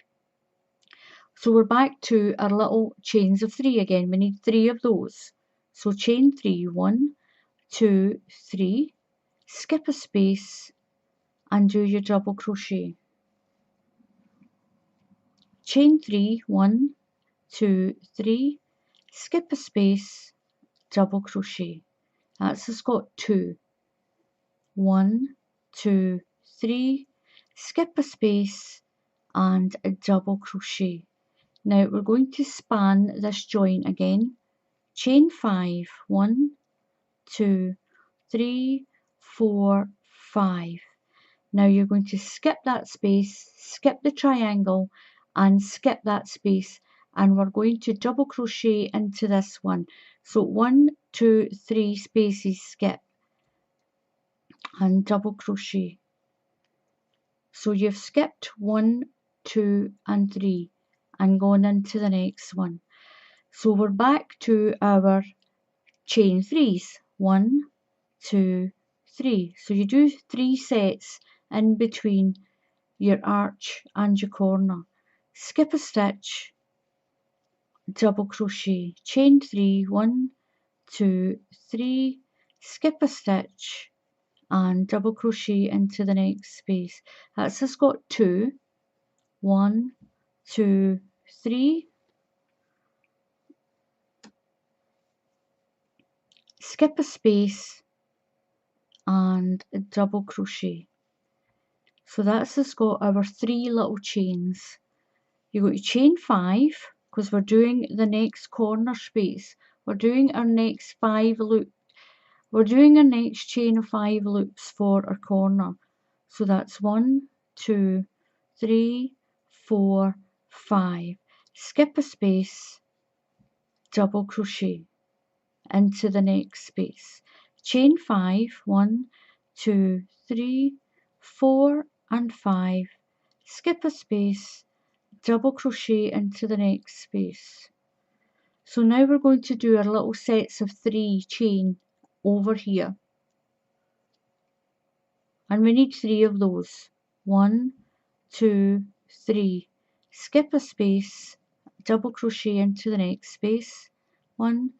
So we're back to our little chains of 3 again. We need 3 of those. So chain 3, 1, 2, 3, skip a space and do your double crochet. Chain 3, 1, 2, 3, skip a space, double crochet. That's just got 2. 1, 2, 3, skip a space and a double crochet. Now we're going to span this joint again. Chain 5, 1, 2, 3, 4, 5. Now you're going to skip that space, skip the triangle and skip that space, and we're going to double crochet into this one. So 1, 2, 3 spaces skip and double crochet. So you've skipped 1, 2 and 3 and gone into the next one. So we're back to our chain 3s. 1, 2, 3. So you do 3 sets in between your arch and your corner. Skip a stitch, double crochet, chain 3, 1, 2, 3, skip a stitch and double crochet into the next space. That's just got 2. 1, 2, 3, skip a space and a double crochet. So that's just got our 3 little chains. You go to chain 5 because we're doing the next corner space. We're doing our next 5 loop. We're doing our next chain of 5 loops for our corner. So that's 1, 2, 3, 4, 5. Skip a space, double crochet into the next space. Chain 5, 1, 2, 3, 4 and 5. Skip a space, double crochet into the next space. So now we're going to do our little sets of 3 chain over here. And we need 3 of those. 1, 2, 3. Skip a space, double crochet into the next space. 1,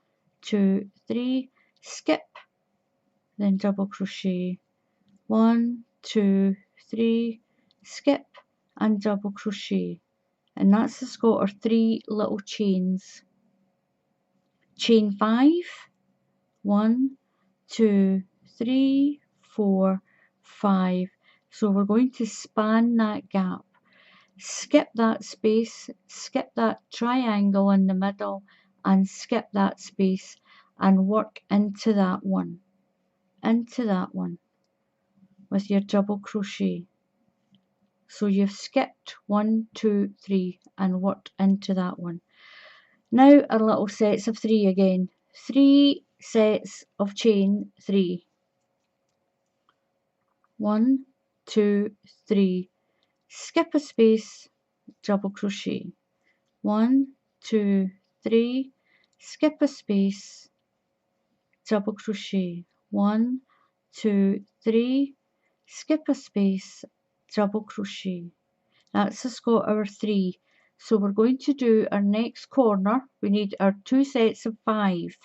2, 3. Skip, then double crochet. 1, 2, 3. Skip and double crochet. And that's just got our 3 little chains. Chain 5, 1, 2, 3, 4, 5. So we're going to span that gap. skip that space, skip that triangle in the middle, and skip that space and work into that one with your double crochet. So you've skipped 1, 2, 3 and worked into that one. Now our little sets of 3 again. 3 sets of chain 3. 1, 2, 3. Skip a space, double crochet. 1, 2, 3. Skip a space, double crochet. 1, 2, 3. Skip a space, double crochet. That's us got our 3. So we're going to do our next corner. We need our 2 sets of 5.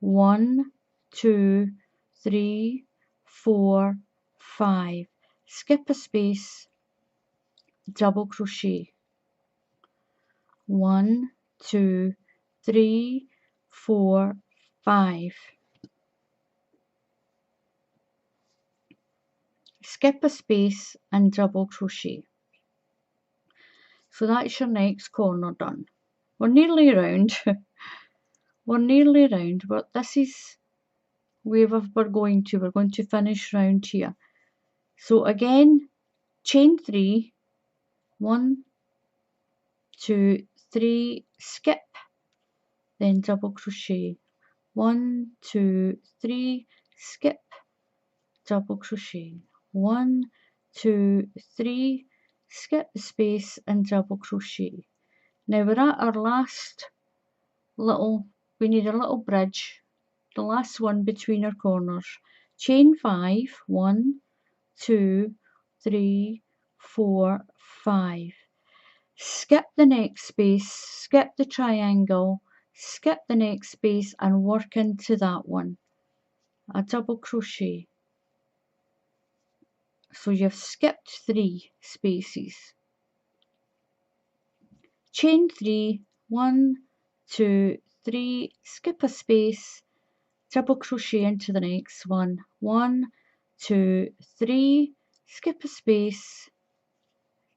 1, 2, 3, 4, 5. Skip a space, double crochet. 1, 2, 3, 4, 5. Skip a space and double crochet. So that's your next corner done. We're nearly around. We're nearly around, but this is where we're going to finish round here. So again, chain 3, 1, 2, 3, skip, then double crochet. 1, 2, 3, skip, double crochet. 1, 2, 3, skip the space and double crochet. Now we're at our last little, we need a little bridge, the last one between our corners. Chain 5, 1, 2, 3, 4, 5. Skip the next space, skip the triangle, skip the next space and work into that one. A double crochet. So you've skipped 3 spaces. Chain 3, 1, 2, 3, skip a space, double crochet into the next one. 1, 2, 3, skip a space,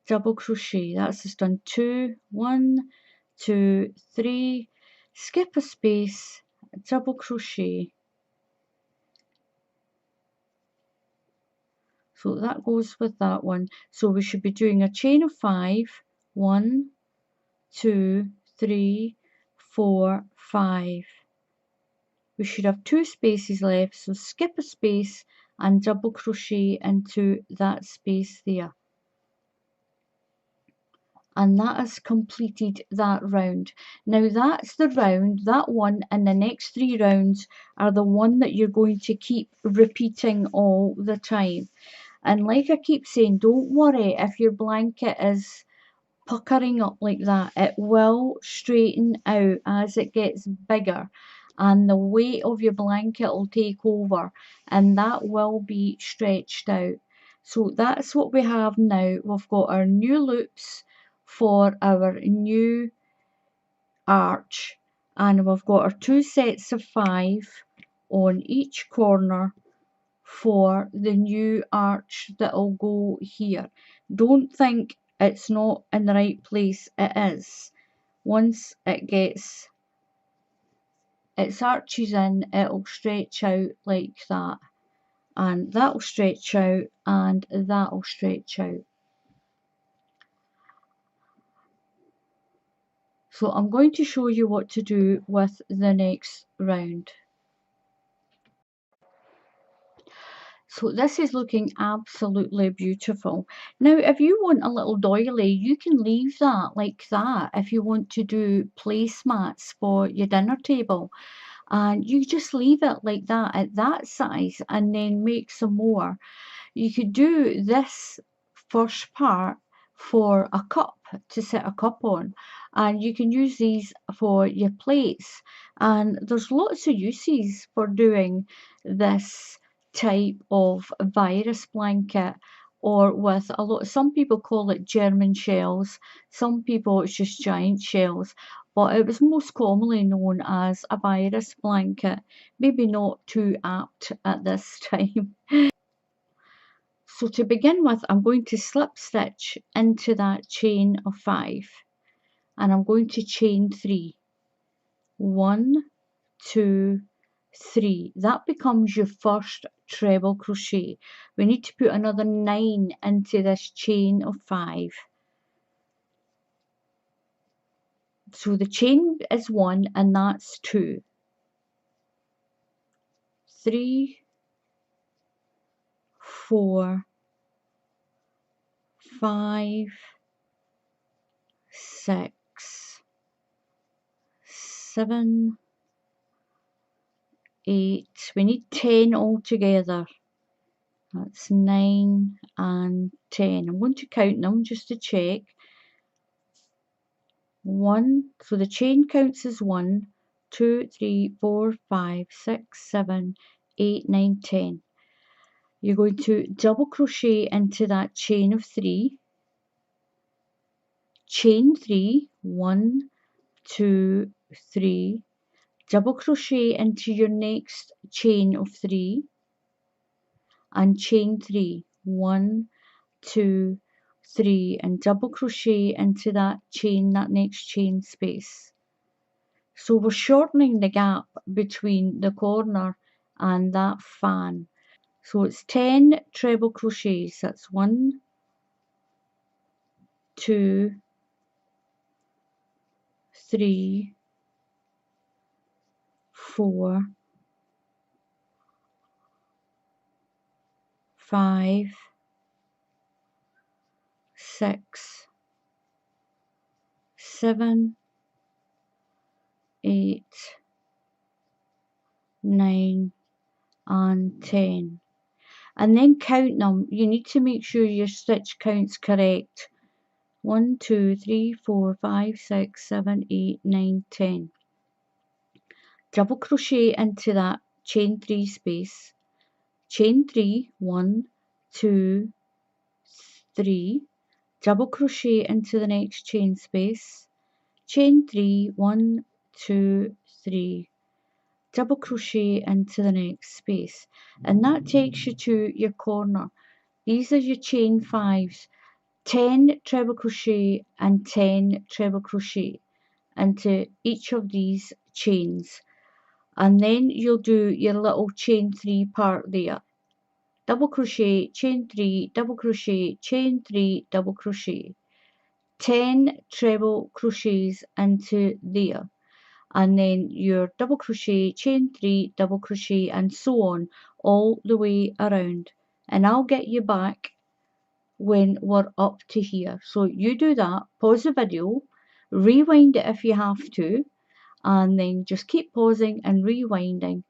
double crochet. That's just done 2, 1, 2, 3, skip a space, double crochet. So that goes with that one. So we should be doing a chain of 5, 1, 2, 3, 4, 5. We should have 2 spaces left, so skip a space and double crochet into that space there. And that has completed that round. Now that's the round, that one, and the next 3 rounds are the one that you're going to keep repeating all the time. And like I keep saying, don't worry if your blanket is puckering up like that. It will straighten out as it gets bigger, and the weight of your blanket will take over, and that will be stretched out. So that's what we have now. We've got our new loops for our new arch, and we've got our 2 sets of 5 on each corner for the new arch that'll go here. Don't think it's not in the right place. It is. Once it gets its arches in, it'll stretch out like that, and that'll stretch out, and that'll stretch out. So I'm going to show you what to do with the next round. So this is looking absolutely beautiful. Now, if you want a little doily, you can leave that like that if you want to do placemats for your dinner table. And you just leave it like that at that size and then make some more. You could do this first part for a cup, to set a cup on, and you can use these for your plates, and there's lots of uses for doing this type of virus blanket, or with a lot, some people call it German shells, some people it's just giant shells, but it was most commonly known as a virus blanket, maybe not too apt at this time. So to begin with, I'm going to slip stitch into that chain of 5, and I'm going to chain 3. 1, 2, 3. That becomes your first treble crochet. We need to put another 9 into this chain of 5. So the chain is 1 and that's 2. 3, 4, 5, 6, 7, 8. We need 10 altogether. That's 9 and 10. I'm going to count them just to check. 1, so the chain counts as 1, 2, 3, 4, 5, 6, 7, 8, 9, 10. You're going to double crochet into that chain of 3, chain 3, 1, 2, 3, double crochet into your next chain of 3, and chain 3, 1, 2, 3, and double crochet into that next chain space. So we're shortening the gap between the corner and that fan. So it's 10 treble crochets. That's 1, 2, 3, 4, 5, 6, 7, 8, 9, and 10. And then count them. You need to make sure your stitch count's correct. 1, 2, 3, 4, 5, 6, 7, 8, 9, 10. Double crochet into that chain 3 space. Chain 3, 1, 2, 3. Double crochet into the next chain space. Chain 3, 1, 2, 3. Double crochet into the next space, and that takes you to your corner. These are your chain 5s. 10 treble crochet and 10 treble crochet into each of these chains, and then you'll do your little chain 3 part there. Double crochet, chain 3, double crochet, chain 3, double crochet. 10 treble crochets into there, and then your double crochet, chain 3, double crochet, and so on all the way around. And I'll get you back when we're up to here. So you do that, pause the video, rewind it if you have to, and then just keep pausing and rewinding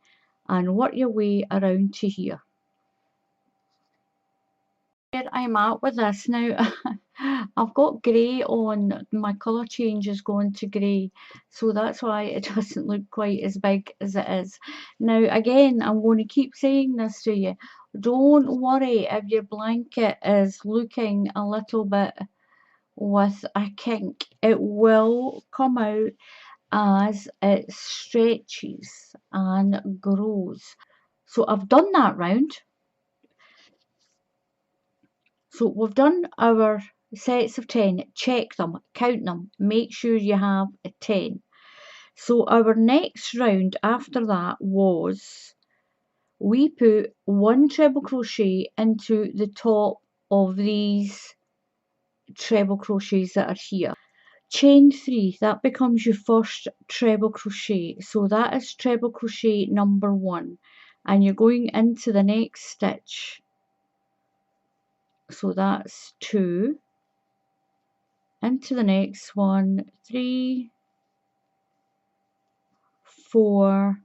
and work your way around to here. Where I'm at with this now, I've got grey on, my colour change is going to grey, so that's why it doesn't look quite as big as it is. Now again, I'm going to keep saying this to you, don't worry if your blanket is looking a little bit with a kink. It will come out as it stretches and grows. So I've done that round. So we've done our sets of 10, check them, count them, make sure you have a 10. So our next round after that was, we put 1 treble crochet into the top of these treble crochets that are here. Chain 3, that becomes your first treble crochet. So that is treble crochet number 1. And you're going into the next stitch. So that's 2. Into the next one, 3, 4,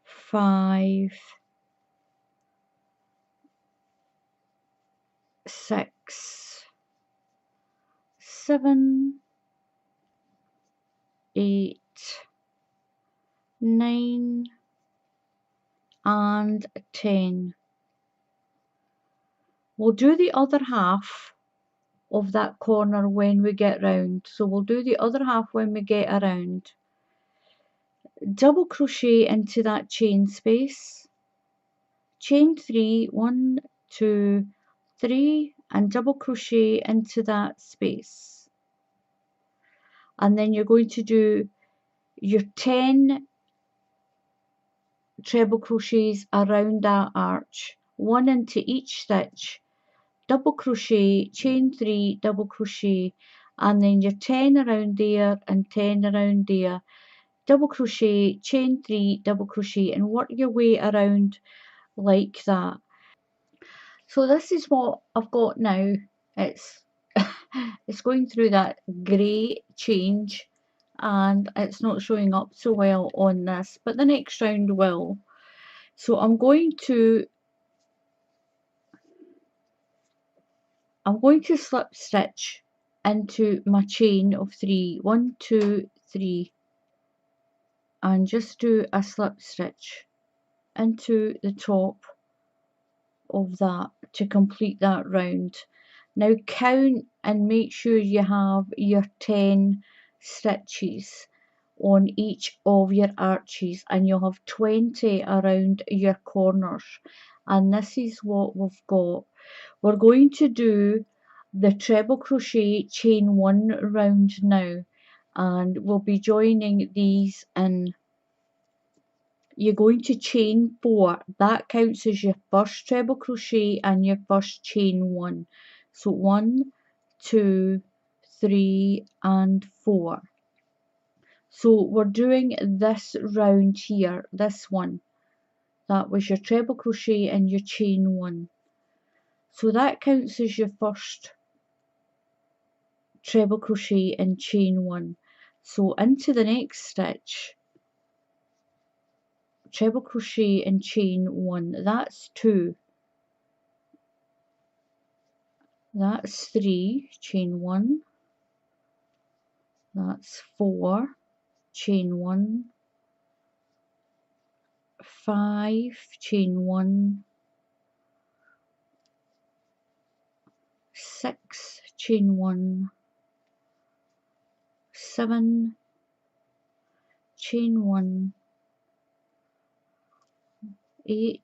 5, 6, 7, 8, 9, and 10. We'll do the other half of that corner when we get round. So we'll do the other half when we get around. Double crochet into that chain space. chain 3, 1, 2, 3, and double crochet into that space. And then you're going to do your 10 treble crochets around that arch, one into each stitch, double crochet, chain 3, double crochet, and then your 10 around there and 10 around there, double crochet, chain 3, double crochet, and work your way around like that. So this is what I've got now. It's it's going through that grey change, and it's not showing up so well on this, but the next round will. So I'm going to slip stitch into my chain of 3, 1, 2, 3, and just do a slip stitch into the top of that to complete that round. Now count and make sure you have your 10 stitches on each of your arches, and you'll have 20 around your corners. And this is what we've got. We're going to do the treble crochet chain 1 round now, and we'll be joining these in. You're going to chain 4. That counts as your first treble crochet and your first chain 1. So 1, 2, 3, and 4. So we're doing this round here, this one. That was your treble crochet and your chain 1. So that counts as your first treble crochet and chain 1. So into the next stitch, treble crochet and chain 1. That's 2. That's 3, chain 1. That's 4, chain 1. 5, chain 1. 6, chain 1. 7, chain 1. 8,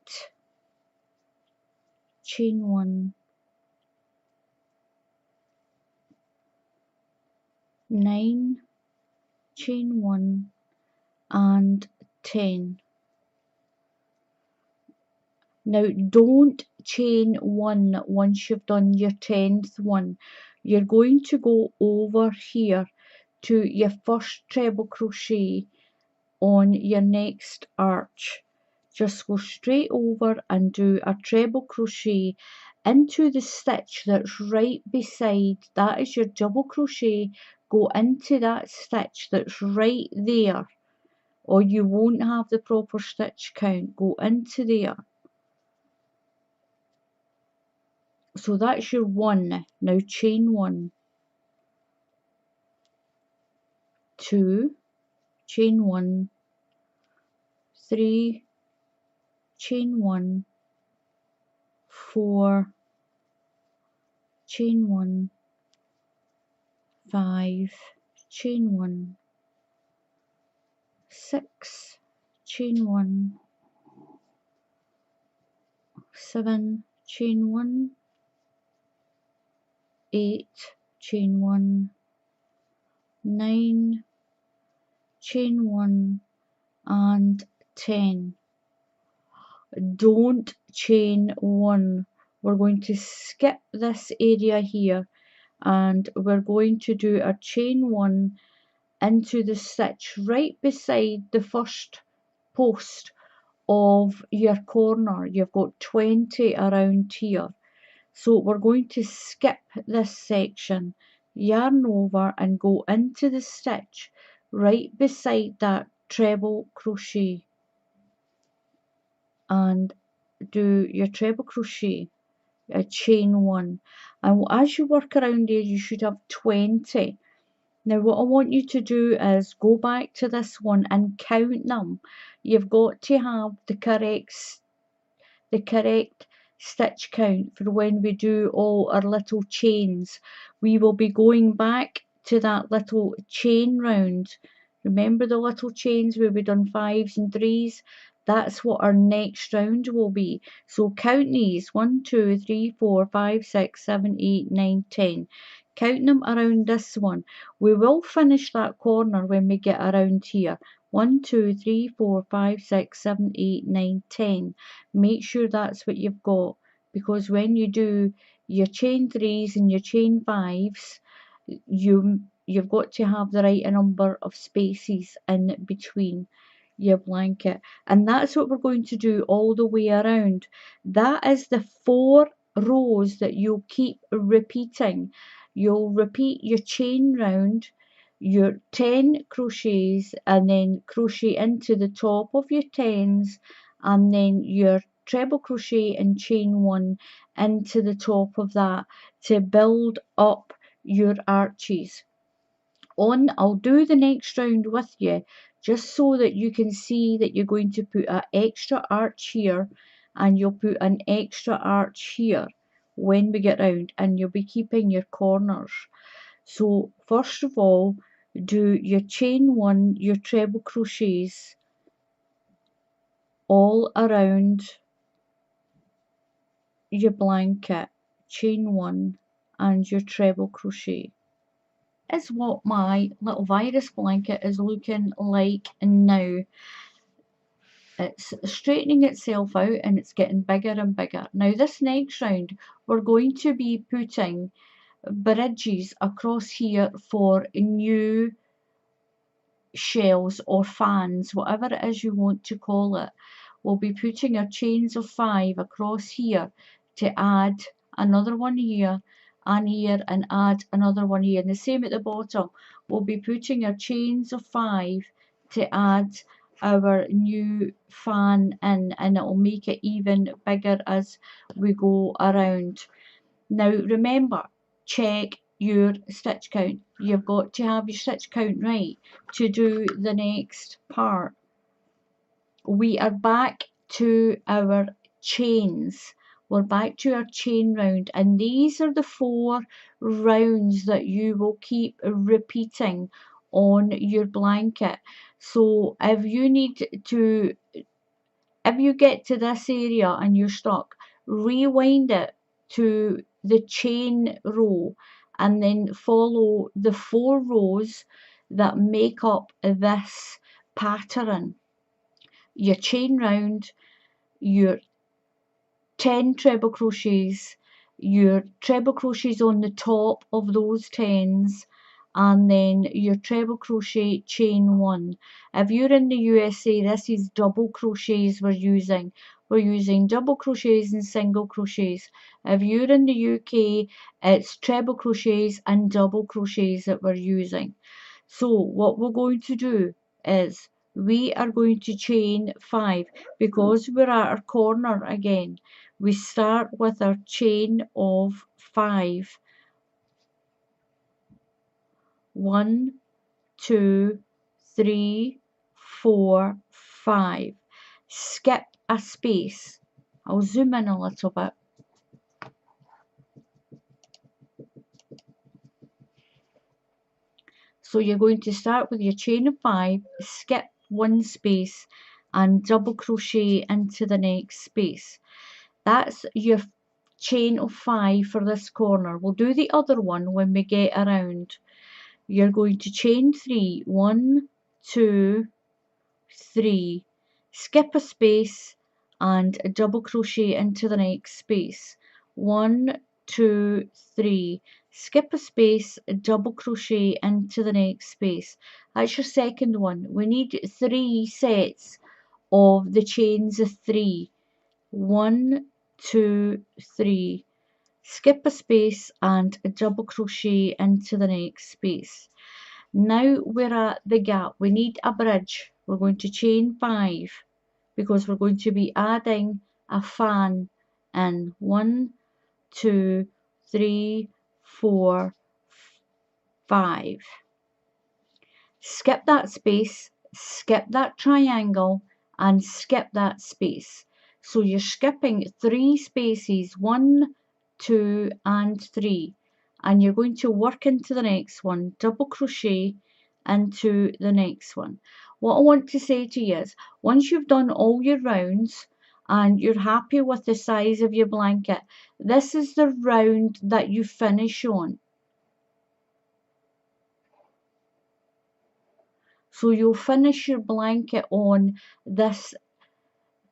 chain 1. 9, chain 1, and 10. Now don't chain 1 once you've done your 10th one. You're going to go over here to your first treble crochet on your next arch. Just go straight over and do a treble crochet into the stitch that's right beside, that is your double crochet. Go into that stitch that's right there, or you won't have the proper stitch count. Go into there. So that's your 1. Now chain 1, 2, chain 1, 3, chain 1, 4, chain 1, 5, chain 1, 6, chain 1, 7, chain 1, 8, chain 1, 9, chain 1, and 10. Don't chain 1. We're going to skip this area here, and we're going to do a chain 1 into the stitch right beside the first post of your corner. You've got 20 around here. So we're going to skip this section, yarn over and go into the stitch right beside that treble crochet, and do your treble crochet, a chain 1, and as you work around there you should have 20. Now what I want you to do is go back to this one and count them. You've got to have the correct stitch count for when we do all our little chains. We will be going back to that little chain round. Remember the little chains where we done 5s and 3s? That's what our next round will be. So count these: 1, 2, 3, 4, 5, 6, 7, 8, 9, 10. Count them around this one. We will finish that corner when we get around here. 1, 2, 3, 4, 5, 6, 7, 8, 9, 10. Make sure that's what you've got, because when you do your chain 3s and your chain 5s, you've got to have the right number of spaces in between your blanket, and that's what we're going to do all the way around. That is the 4 rows that you'll keep repeating. You'll repeat your chain round, your 10 crochets, and then crochet into the top of your 10s, and then your treble crochet and chain 1 into the top of that to build up your arches. I'll do the next round with you, just so that you can see that you're going to put an extra arch here, and you'll put an extra arch here when we get round, and you'll be keeping your corners. So first of all, do your chain 1, your treble crochets all around your blanket, chain 1 and your treble crochet. Is what my little virus blanket is looking like now. It's straightening itself out and it's getting bigger and bigger. Now this next round we're going to be putting bridges across here for new shells or fans, whatever it is you want to call it. We'll be putting our chains of 5 across here to add another one here and here, and add another one here, and the same at the bottom. We'll be putting our chains of 5 to add our new fan in, and it'll make it even bigger as we go around. Now remember, check your stitch count. You've got to have your stitch count right to do the next part. We are back to our chains. We're back to our chain round, and these are the 4 rounds that you will keep repeating on your blanket. So if you get to this area and you're stuck, rewind it to the chain row and then follow the 4 rows that make up this pattern. Your chain round, your 10 treble crochets, your treble crochets on the top of those 10s, and then your treble crochet chain 1. If you're in the USA, this is double crochets we're using. We're using double crochets and single crochets. If you're in the UK, it's treble crochets and double crochets that we're using. So what we're going to do is we are going to chain 5, because we're at our corner again. We start with our chain of 5. 1, 2, 3, 4, 5. Skip a space. I'll zoom in a little bit. So you're going to start with your chain of 5, skip 1 space, and double crochet into the next space. That's your chain of 5 for this corner. We'll do the other one when we get around. You're going to chain 3, 1, 2, 3, skip a space and double crochet into the next space. 1, 2, 3, skip a space, double crochet into the next space. That's your second one. We need 3 sets of the chains of 3. 1, 2, 3, skip a space and double crochet into the next space. Now we're at the gap. We need a bridge. We're going to chain 5 because we're going to be adding a fan in. 1, 2, 3, 4, 5. Skip that space, skip that triangle, and skip that space. So you're skipping 3 spaces, 1, 2, and 3. And you're going to work into the next one, double crochet into the next one. what I want to say to you is, once you've done all your rounds and you're happy with the size of your blanket, this is the round that you finish on. So you'll finish your blanket on this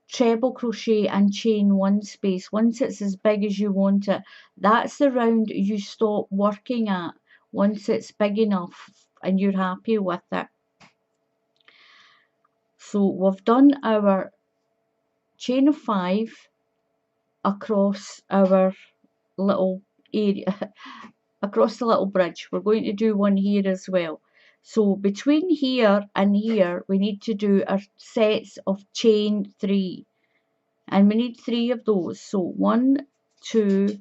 treble crochet and chain one space. Once it's as big as you want it, that's the round you stop working at once it's big enough and you're happy with it. So we've done our chain of 5 across our little area, across the little bridge. We're going to do one here as well. So between here and here we need to do our sets of chain 3, and we need 3 of those. So 1, 2,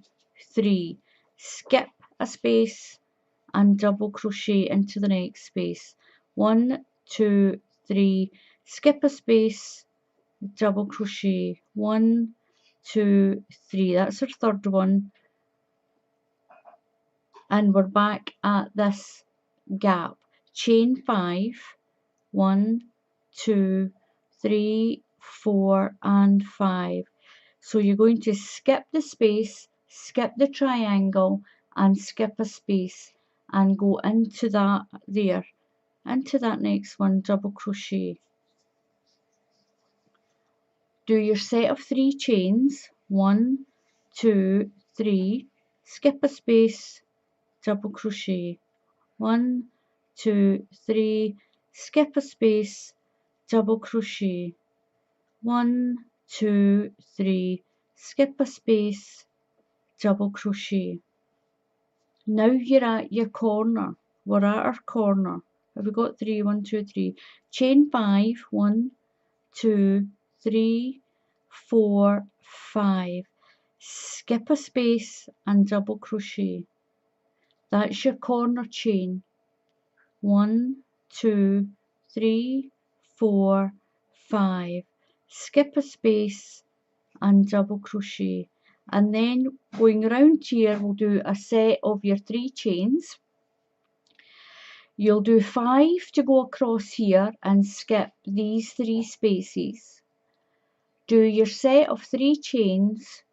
3, skip a space and double crochet into the next space. 1, 2, 3, skip a space, double crochet. 1, 2, 3, that's our third one, and we're back at this gap. Chain 5, 1, 2, 3, 4 and 5. So you're going to skip the space, skip the triangle and skip a space and go into that there, into that next one, double crochet. Do your set of 3 chains, 1, 2, 3, skip a space, double crochet. 1, 2, 3, skip a space, double crochet. 1, 2, 3, skip a space, double crochet. Now you're at your corner. We're at our corner. Have we got 3? 1, 2, 3. Chain 5. 1, 2, 3, 4, 5. Skip a space and double crochet. That's your corner chain. 1, 2, 3, 4, 5. Skip a space and double crochet. And then going around here, we'll do a set of your 3 chains. You'll do 5 to go across here and skip these 3 spaces. Do your set of 3 chains,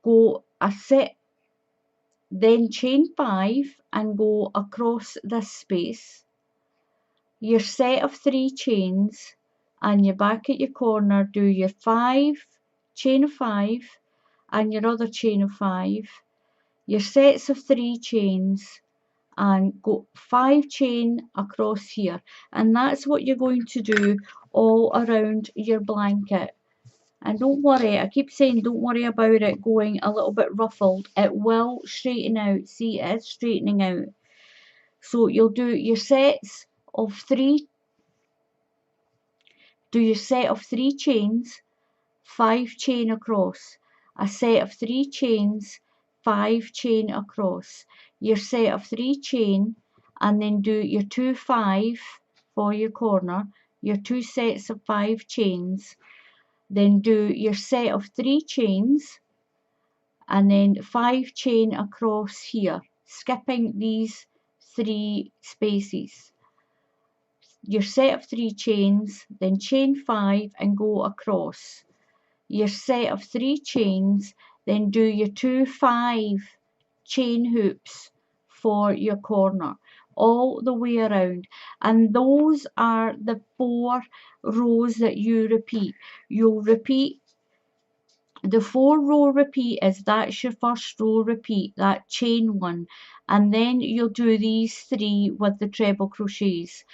go a set, then chain 5 and go across this space. Your set of 3 chains, and you're back at your corner. Do your 5, chain of 5 and your other chain of 5, your sets of 3 chains, and go 5 chain across here. And that's what you're going to do all around your blanket. And don't worry, I keep saying don't worry about it going a little bit ruffled. It will straighten out. See, it is straightening out. So you'll do your sets of 3, do your set of 3 chains, 5 chain across, a set of 3 chains, 5 chain across, your set of 3 chain, and then do your 2 5 for your corner, your 2 sets of 5 chains, then do your set of 3 chains, and then 5 chain across here, skipping these 3 spaces. Your set of 3 chains, then chain 5 and go across. Your set of 3 chains, then do your 2 5 chain hoops for your corner all the way around. And those are the 4 rows that you repeat. You'll repeat the 4 row repeat, is that's your first row repeat, that chain 1, and then you'll do these 3 with the treble crochets.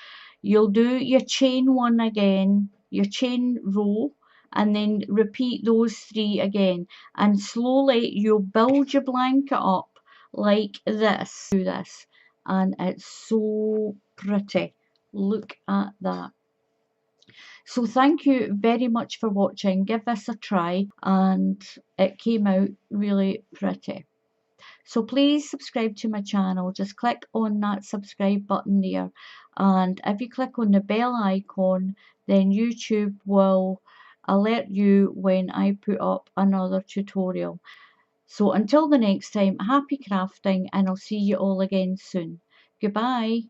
You'll do your chain 1 again, your chain row, and then repeat those 3 again, and slowly you'll build your blanket up like this. Do this, and it's so pretty. Look at that. So thank you very much for watching. Give this a try, and it came out really pretty. So please subscribe to my channel. Just click on that subscribe button there, and if you click on the bell icon, then YouTube will alert you when I put up another tutorial. So until the next time, happy crafting, and I'll see you all again soon. Goodbye.